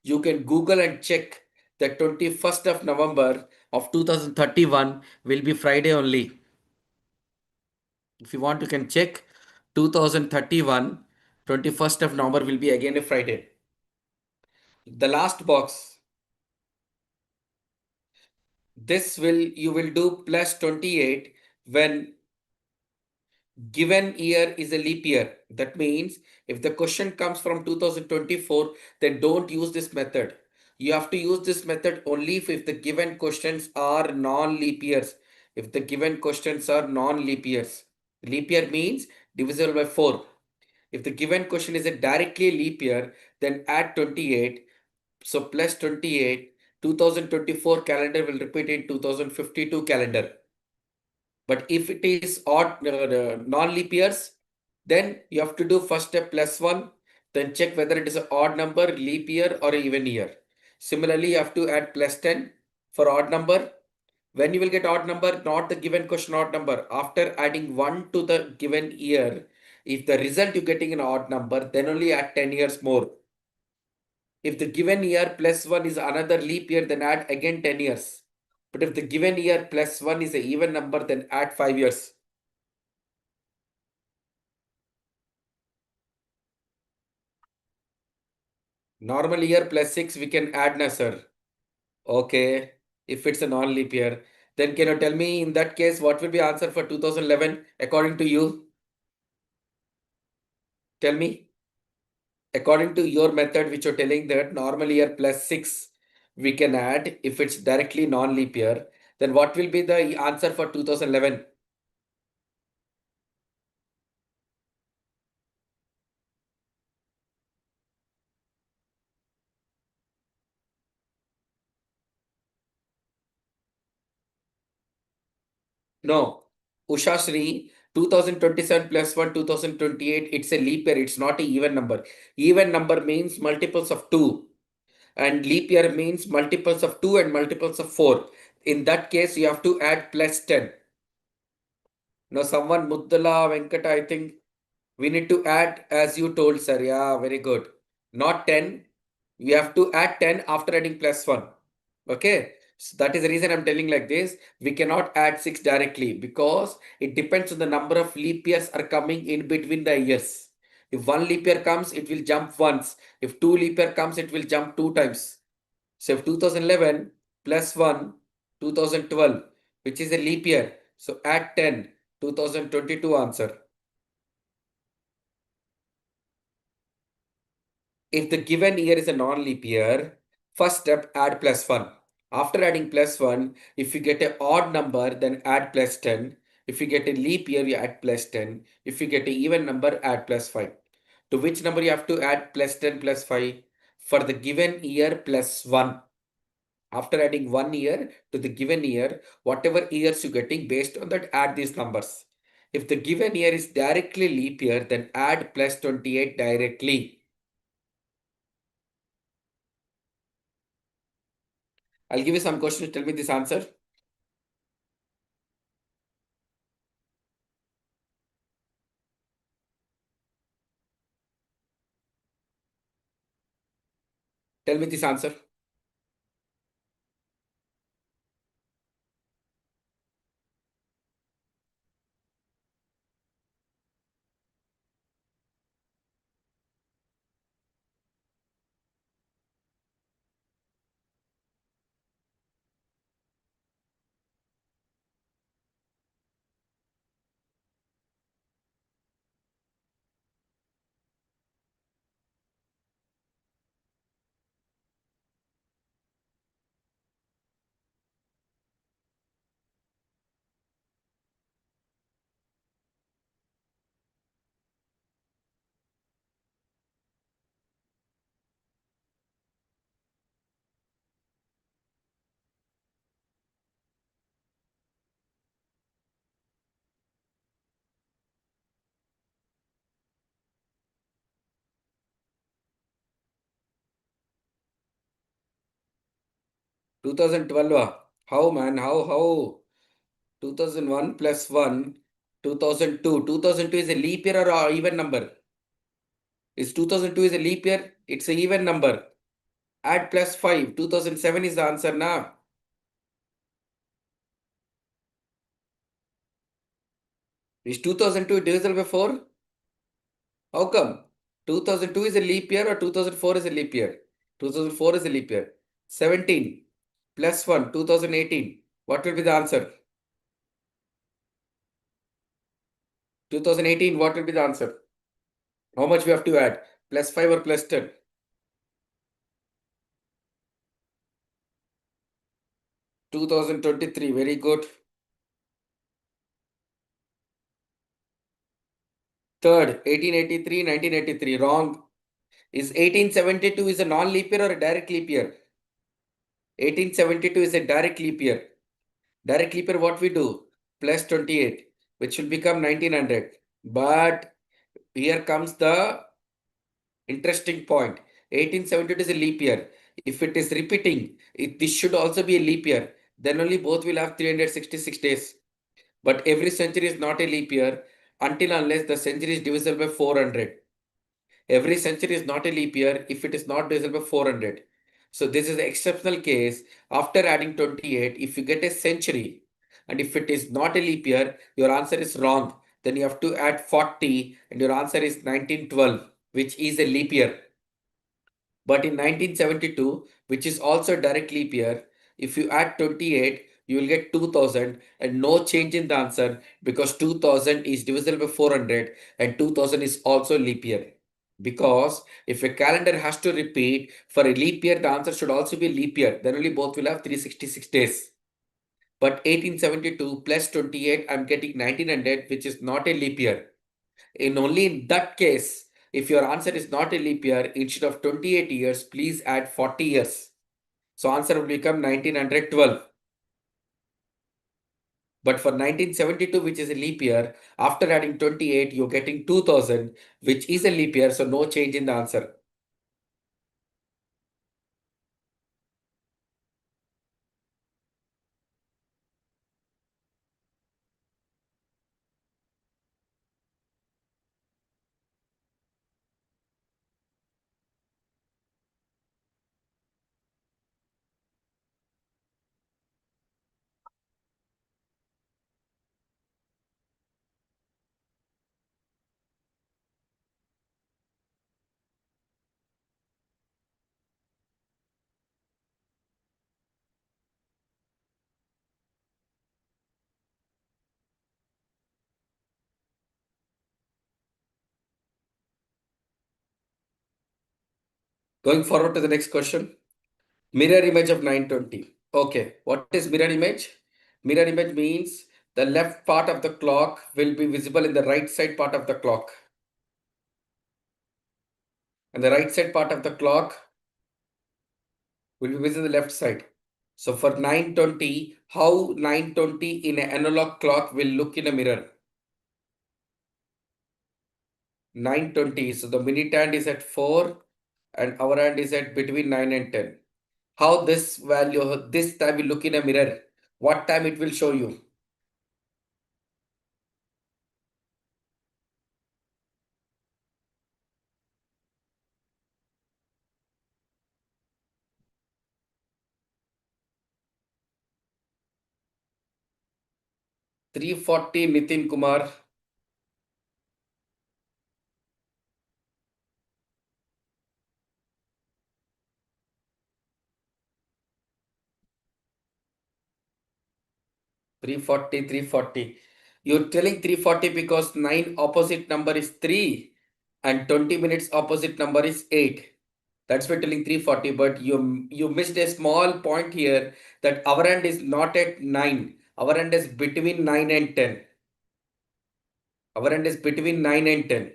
You can Google and check that 21st of November of 2031 will be Friday only. If you want, you can check 2031, 21st of November will be again a Friday. The last box, this will you will do plus 28 when given year is a leap year. That means if the question comes from 2024, then don't use this method. You have to use this method only if the given questions are non-leap years. If the given questions are non-leap years. Leap year means divisible by 4. If the given question is a directly leap year, then add 28. So plus 28, 2024 calendar will repeat in 2052 calendar. But if it is odd non-leap years, then you have to do first step plus 1, then check whether it is an odd number, leap year or even year. Similarly, you have to add plus 10 for odd number. When you will get odd number, not the given question odd number. After adding 1 to the given year, if the result you're getting an odd number, then only add 10 years more. If the given year plus 1 is another leap year, then add again 10 years. But if the given year plus 1 is an even number, then add 5 years. Normal year plus 6, we can add na, sir. Okay. If it's a non-leap year, then can you tell me in that case, what will be answer for 2011 according to you? Tell me. According to your method, which you're telling that normal year plus 6, we can add if it's directly non-leap year, then what will be the answer for 2011? No. Ushashri, 2027 plus 1, 2028, it's a leap year. It's not a even number. Even number means multiples of 2. And leap year means multiples of 2 and multiples of 4. In that case, you have to add plus 10. Now, someone, Muddala, Venkata, I think we need to add as you told, sir. Yeah, very good. Not 10. We have to add 10 after adding plus 1. Okay. So that is the reason I'm telling like this. We cannot add 6 directly because it depends on the number of leap years are coming in between the years. If one leap year comes, it will jump once. If two leap year comes, it will jump 2 times. So if 2011 plus 1, 2012, which is a leap year. So add 10, 2022 answer. If the given year is a non-leap year, first step add plus 1. After adding plus 1, if you get an odd number, then add plus 10. If you get a leap year, you add plus 10. If you get an even number, add plus 5. To which number you have to add plus 10 plus 5? For the given year plus 1. After adding 1 year to the given year, whatever years you're getting, based on that, add these numbers. If the given year is directly leap year, then add plus 28 directly. I'll give you some questions. Tell me this answer. Tell me this answer. 2012. How, man? How? 2001 plus 1, 2002. 2002 is a leap year or a even number? Is 2002 is a leap year? It's a even number. Add plus 5. 2007 is the answer now. Is 2002 divisible by 4? How come? 2002 is a leap year or 2004 is a leap year? 2004 is a leap year. 17 plus 1, 2018. What will be the answer? 2018, what will be the answer? How much we have to add? Plus 5 or plus 10? 2023, very good. Third, 1883, 1983, wrong. Is 1872 is a non-leap year or a direct leap year? 1872 is a direct leap year. Direct leap year, what we do? Plus 28, which will become 1900. But here comes the interesting point. 1872 is a leap year. If it is repeating, this should also be a leap year. Then only both will have 366 days. But every century is not a leap year until unless the century is divisible by 400. Every century is not a leap year if it is not divisible by 400. So this is an exceptional case. After adding 28, if you get a century and if it is not a leap year, your answer is wrong. Then you have to add 40 and your answer is 1912, which is a leap year. But in 1972, which is also a direct leap year, if you add 28, you will get 2000 and no change in the answer because 2000 is divisible by 400 and 2000 is also leap year. Because if a calendar has to repeat for a leap year, the answer should also be leap year. Then only both will have 366 days. But 1872 plus 28, I'm getting 1900, which is not a leap year. Only in that case, if your answer is not a leap year, instead of 28 years, please add 40 years. So answer will become 1912. But for 1972, which is a leap year, after adding 28, you're getting 2000, which is a leap year. So no change in the answer. Going forward to the next question. Mirror image of 920. Okay, what is mirror image? Mirror image means the left part of the clock will be visible in the right side part of the clock. And the right side part of the clock will be visible in the left side. So for 920, how 920 in an analog clock will look in a mirror? 920. So the minute hand is at 4 and our hand is at between 9 and 10. How this value, this time will look in a mirror? What time it will show you? 340 Nitin Kumar. 340, 340. You're telling 340 because 9 opposite number is 3 and 20 minutes opposite number is 8. That's why telling 340, but you missed a small point here that our end is not at 9. Our end is between 9 and 10. Our end is between 9 and 10.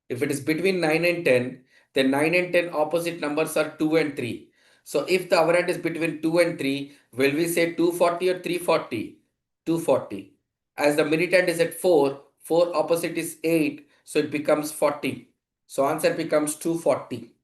If it is between 9 and 10, then 9 and 10 opposite numbers are 2 and 3. So if the hour end is between 2 and 3, will we say 240 or 340? 240. As the minute hand is at 4, 4 opposite is 8, so it becomes 40. So answer becomes 240.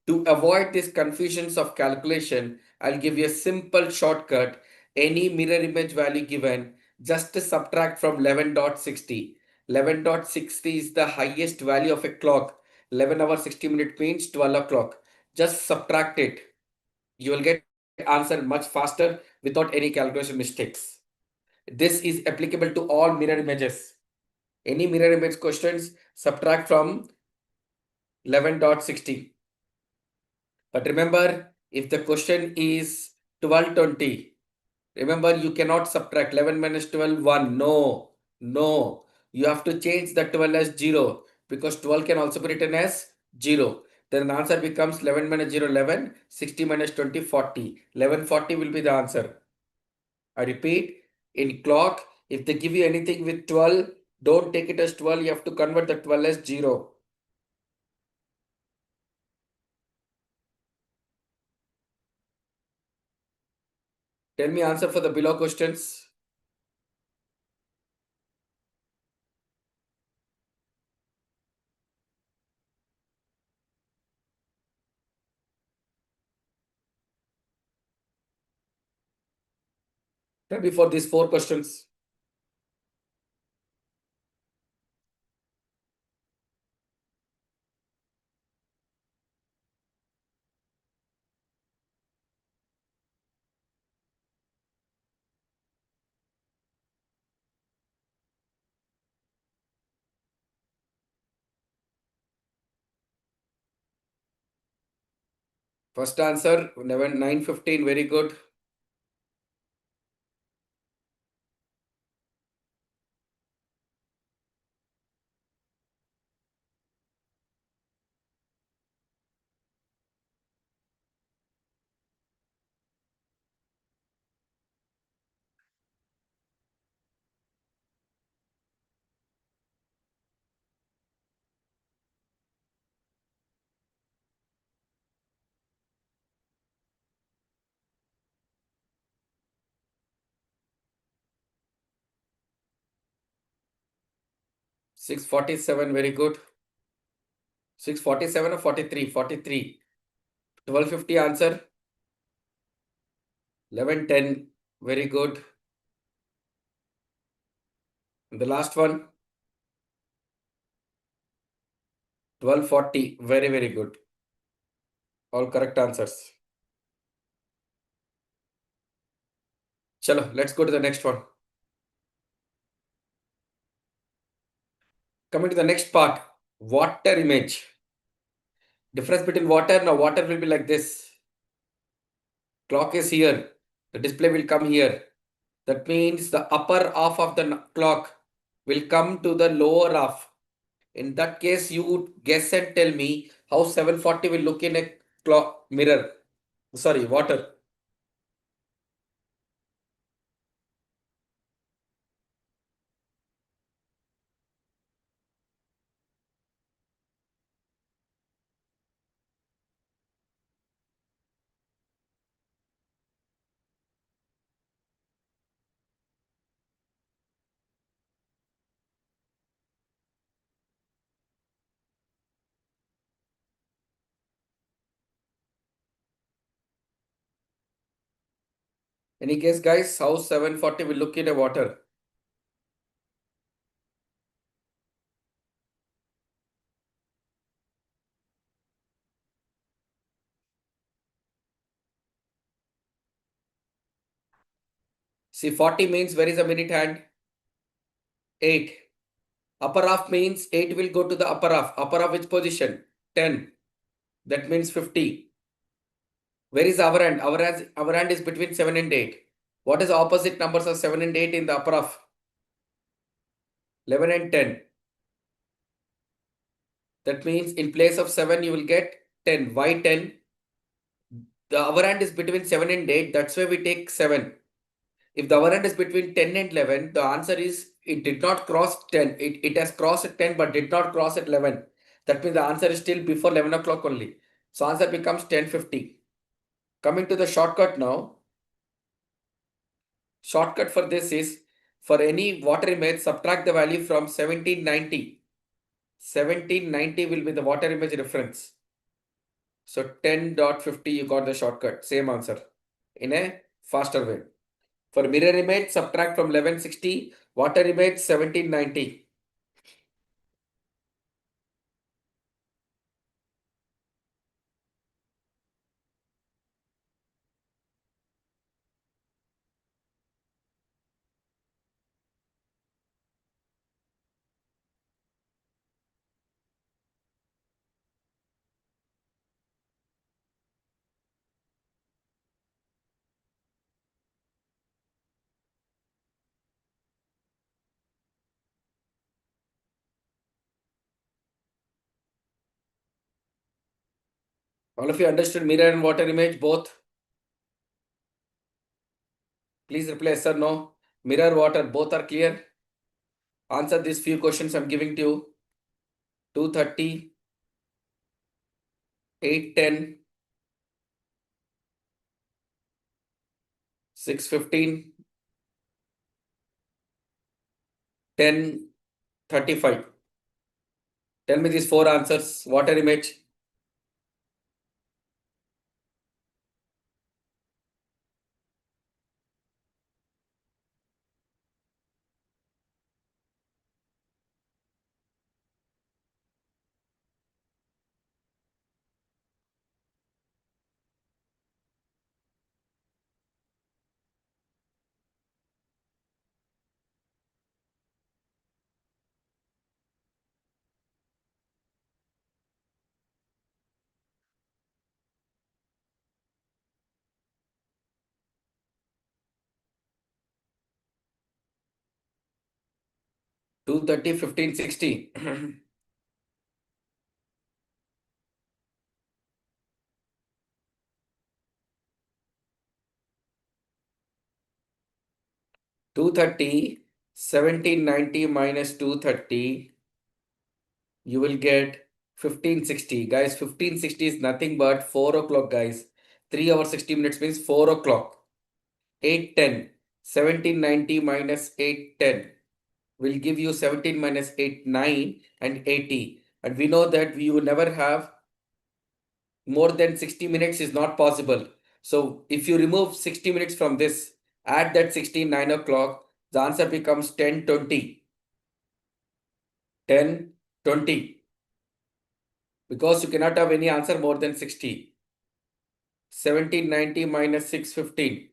To avoid these confusions of calculation, I'll give you a simple shortcut. Any mirror image value given, just subtract from 11.60. 11.60 is the highest value of a clock. 11 hours 60 minutes means 12 o'clock. Just subtract it. You will get answer much faster without any calculation mistakes. This is applicable to all mirror images. Any mirror image questions, subtract from 11.60. But remember, if the question is 1220, remember you cannot subtract 11 minus 12, 1. No, no. You have to change the 12 as 0 because 12 can also be written as 0. Then the answer becomes 11 minus 0, 11. 60 minus 20, 40. 1140 will be the answer. I repeat, in clock, if they give you anything with 12, don't take it as 12. You have to convert the 12 as 0. Tell me answer for the below questions. Tell me for these 4 questions. First answer, 9:15, very good. Six 47, very good. 6:47 or 43? 43. 12:50 answer. 11:10, very good. And the last one, 12:40, very, very good. All correct answers. Chalo, let's go to the next one. Coming to the next part, water image. Difference between water, now water will be like this. Clock is here. The display will come here. That means the upper half of the clock will come to the lower half. In that case, you would guess and tell me how 740 will look in a clock mirror. Sorry, water. Any guess, guys, how 740 will look in a water? See, 40 means where is the minute hand? 8. Upper half means 8 will go to the upper half. Upper half which position? 10. That means 50. Where is our hand? Our hand is between 7 and 8. What is the opposite numbers of 7 and 8 in the upper half? 11 and 10. That means in place of 7, you will get 10. Why 10? The our hand is between 7 and 8. That's why we take 7. If the hour end is between 10 and 11, the answer is it did not cross 10. It has crossed at 10 but did not cross at 11. That means the answer is still before 11 o'clock only. So answer becomes 10:50. Coming to the shortcut now. Shortcut for this is for any water image, subtract the value from 1790. 1790 will be the water image reference. So 10.50 you got the shortcut. Same answer in a faster way. For mirror image, subtract from 1160, water image 1790. All of you understood mirror and water image both? Please reply yes or no. Mirror, water, both are clear? Answer these few questions I'm giving to you. 230, 810, 615, 1035. Tell me these four answers. Water image. 230, 15, 60. 230, 1790 minus 230, you will get 1560. Guys, 1560 is nothing but 4 o'clock, guys. 3 hours 60 minutes means 4 o'clock. 810. 1790 minus 810 will give you 17 minus 8, 9 and 80. And we know that you will never have more than 60 minutes is not possible. So if you remove 60 minutes from this, add that 16, 9 o'clock, the answer becomes 1020. 1020. Because you cannot have any answer more than 60. 1790 minus 615.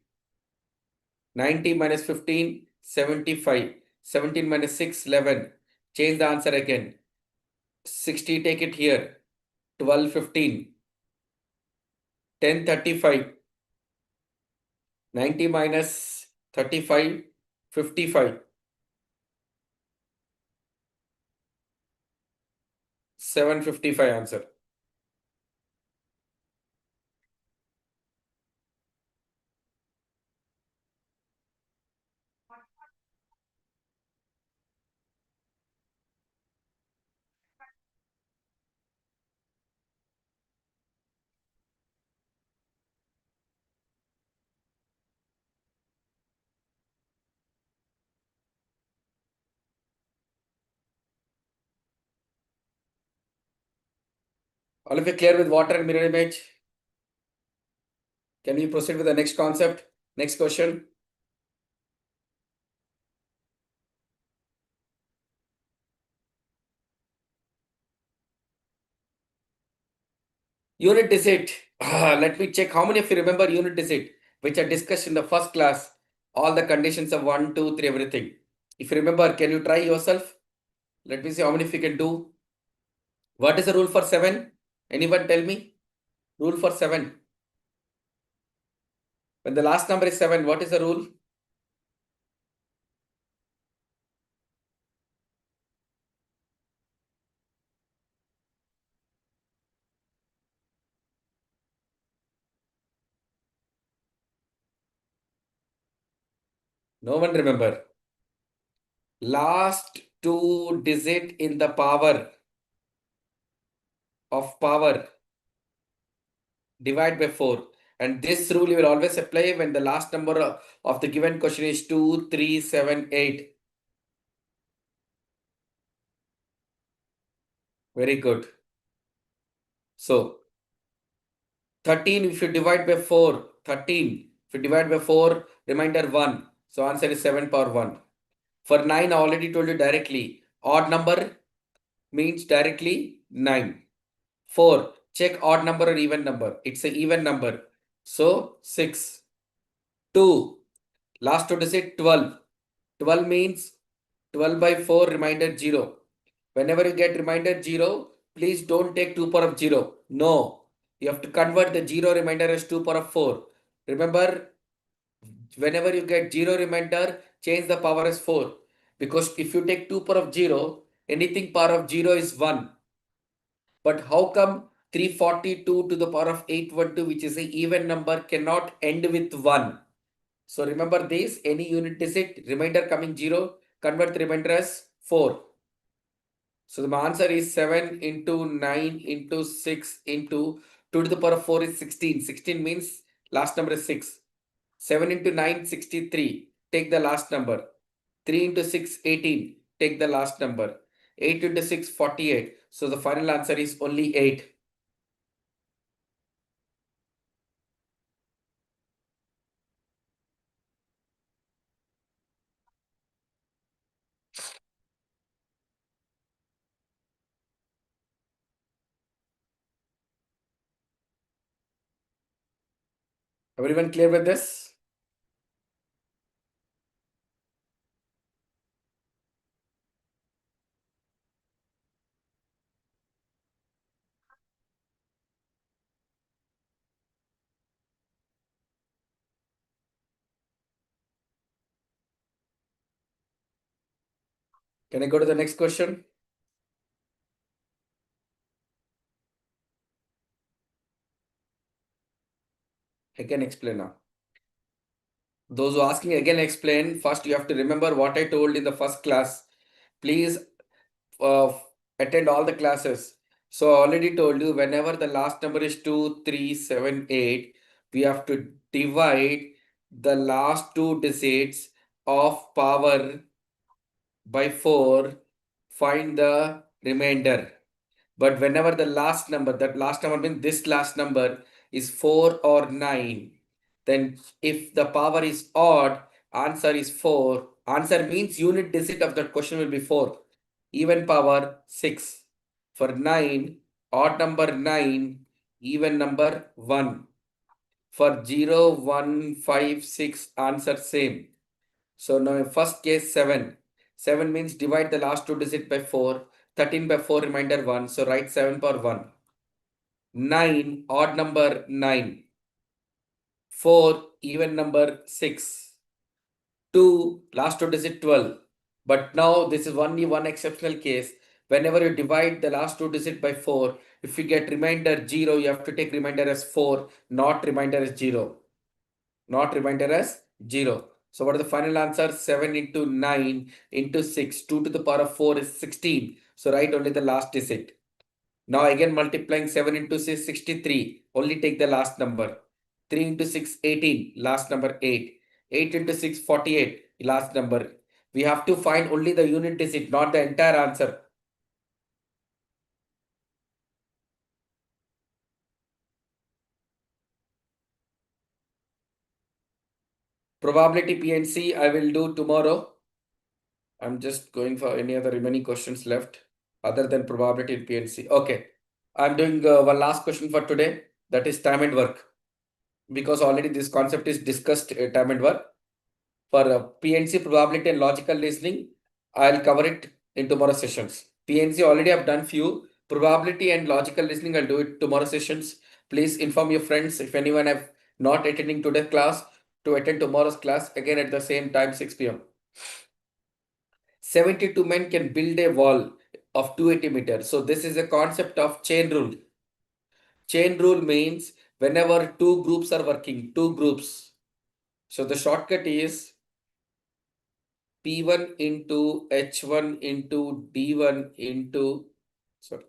90 minus 15, 75. 17 minus 6, 11. Change the answer again. 60, take it here. 1215. 1035. 90 minus 35, 55. 755 answer. All of you clear with water and mirror image? Can we proceed with the next concept? Next question. Unit digit. Let me check how many of you remember unit digit, which I discussed in the first class. All the conditions of 1, 2, 3, everything. If you remember, can you try yourself? Let me see how many of you can do. What is the rule for 7? Anyone tell me? Rule for 7. When the last number is 7, what is the rule? No one remember. Last two digit in the power of power divide by 4. And this rule you will always apply when the last number of the given question is 2, 3, 7, 8. Very good. So 13 if you divide by 4, 13. If you divide by 4, remainder 1. So answer is 7 power 1. For 9, I already told you directly. Odd number means directly 9. 4. Check odd number or even number. It's an even number. So 6. 2. Last two digit 12. 12 means 12 by 4 remainder 0. Whenever you get remainder 0, please don't take 2 power of 0. No. You have to convert the 0 remainder as 2 power of 4. Remember, whenever you get 0 remainder, change the power as 4. Because if you take 2 power of 0, anything power of 0 is 1. But how come 342 to the power of 812, which is an even number, cannot end with 1. So remember this, any unit digit, remainder coming 0, convert the remainder as 4. So the answer is 7 into 9 into 6 into 2 to the power of 4 is 16. 16 means last number is 6. 7 into 9, 63. Take the last number. 3 into 6, 18. Take the last number. 8 into 6, 48. So the final answer is only 8. Everyone clear with this? Can I go to the next question? I can explain now. Those who are asking, again explain. First, you have to remember what I told in the first class. Please uh, attend all the classes. So I already told you, whenever the last number is 2, 3, 7, 8, we have to divide the last two digits of power by 4, find the remainder. But whenever the last number, that last number means this last number is 4 or 9, then if the power is odd, answer is 4. Answer means unit digit of that question will be 4. Even power 6. For 9, odd number 9, even number 1. For 0, 1, 5, 6, answer same. So now first case 7. 7 means divide the last two digit by 4. 13 by 4, remainder 1. So write 7 power 1. 9, odd number 9. 4, even number 6. 2, last two digit 12. But now this is only one exceptional case. Whenever you divide the last two digit by 4, if you get remainder 0, you have to take remainder as 4, not remainder as 0. Not remainder as 0. So what is the final answer? 7 into 9 into 6. 2 to the power of 4 is 16. So write only the last digit. Now again multiplying 7 into 6, 63. Only take the last number. 3 into 6, 18. Last number 8. 8 into 6, 48. Last number. We have to find only the unit digit, not the entire answer. Probability PNC I will do tomorrow. I'm just going for any other remaining questions left other than probability in PNC. Okay. I'm doing one last question for today. That is time and work. Because already this concept is discussed, time and work. For PNC, probability and logical reasoning, I'll cover it in tomorrow sessions. PNC already I've done few. Probability and logical reasoning, I'll do it tomorrow sessions. Please inform your friends if anyone have not attending today's class to attend tomorrow's class again at the same time, 6 p.m. 72 men can build a wall of 280 meters. So this is a concept of chain rule. Chain rule means whenever two groups are working, two groups. So the shortcut is P1 into H1 into D1 into, sorry,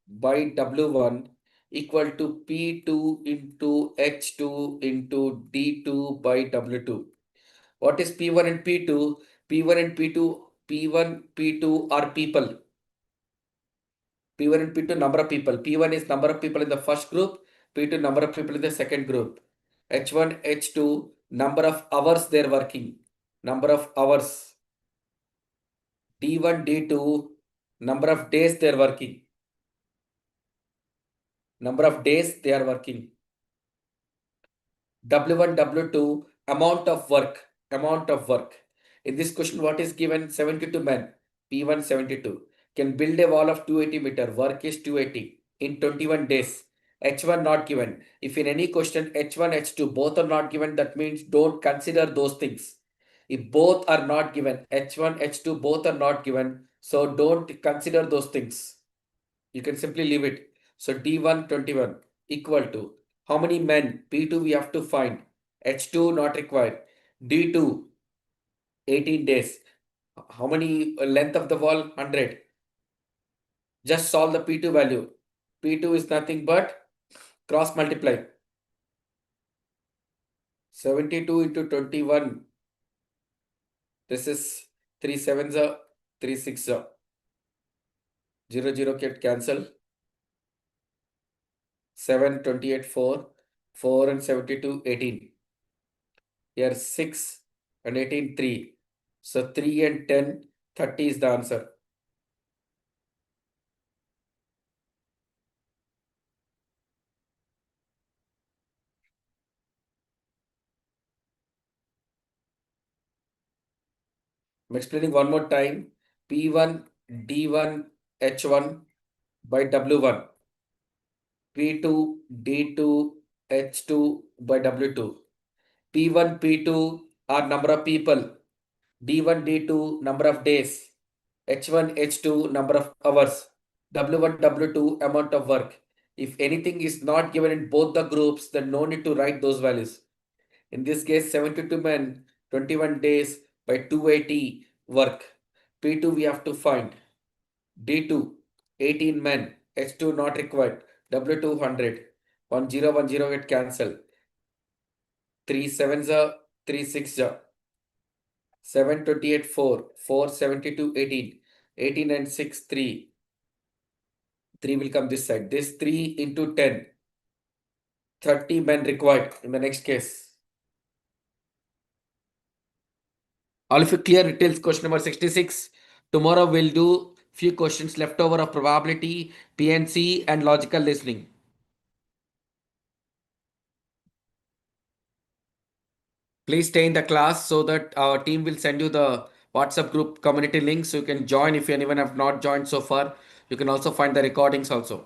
by W1 equal to P2 into H2 into D2 by W2. What is P1 and P2? P1 and P2, P1, P2 are people. P1 and P2 number of people. P1 is number of people in the first group. P2 number of people in the second group. H1, H2 number of hours they're working. Number of hours. D1, D2 number of days they're working. Number of days they are working. W1, W2 amount of work. Amount of work. In this question, what is given? 72 men. P1 72 can build a wall of 280 meter. Work is 280 in 21 days. H1 not given. If in any question H1, H2 both are not given, that means don't consider those things. If both are not given, H1, H2 both are not given, so don't consider those things. You can simply leave it. So D1 21 equal to how many men? P2 we have to find. H2 not required. D2 18 days. How many length of the wall? 100. Just solve the P2 value. P2 is nothing but cross multiply. 72 into 21. This is 3 sevens, 3 six, 0 0 get cancel. 7 28 4. 4 and 72 18. Here 6 and 18 3. So 3 and 10 30 is the answer. I'm explaining one more time. P1 D1 H1 by W1. P2 D2 H2 by W2. P1 P2 are number of people. D1 D2 number of days. H1 H2 number of hours. W1 W2 amount of work. If anything is not given in both the groups, then no need to write those values. In this case, 72 men, 21 days by 280 work. P2 we have to find. D2, 18 men. H2 not required. W2 100. 1010 get cancelled. 3 sevens are 3 6 are 728 4. 4 72 18. 18 and 6 3. 3 will come this side. This 3 into 10. 30 men required in the next case. All of you clear details question number 66. Tomorrow we'll do few questions left over of probability, PNC and logical listening. Please stay in the class so that our team will send you the WhatsApp group community link so you can join if anyone have not joined so far. You can also find the recordings also.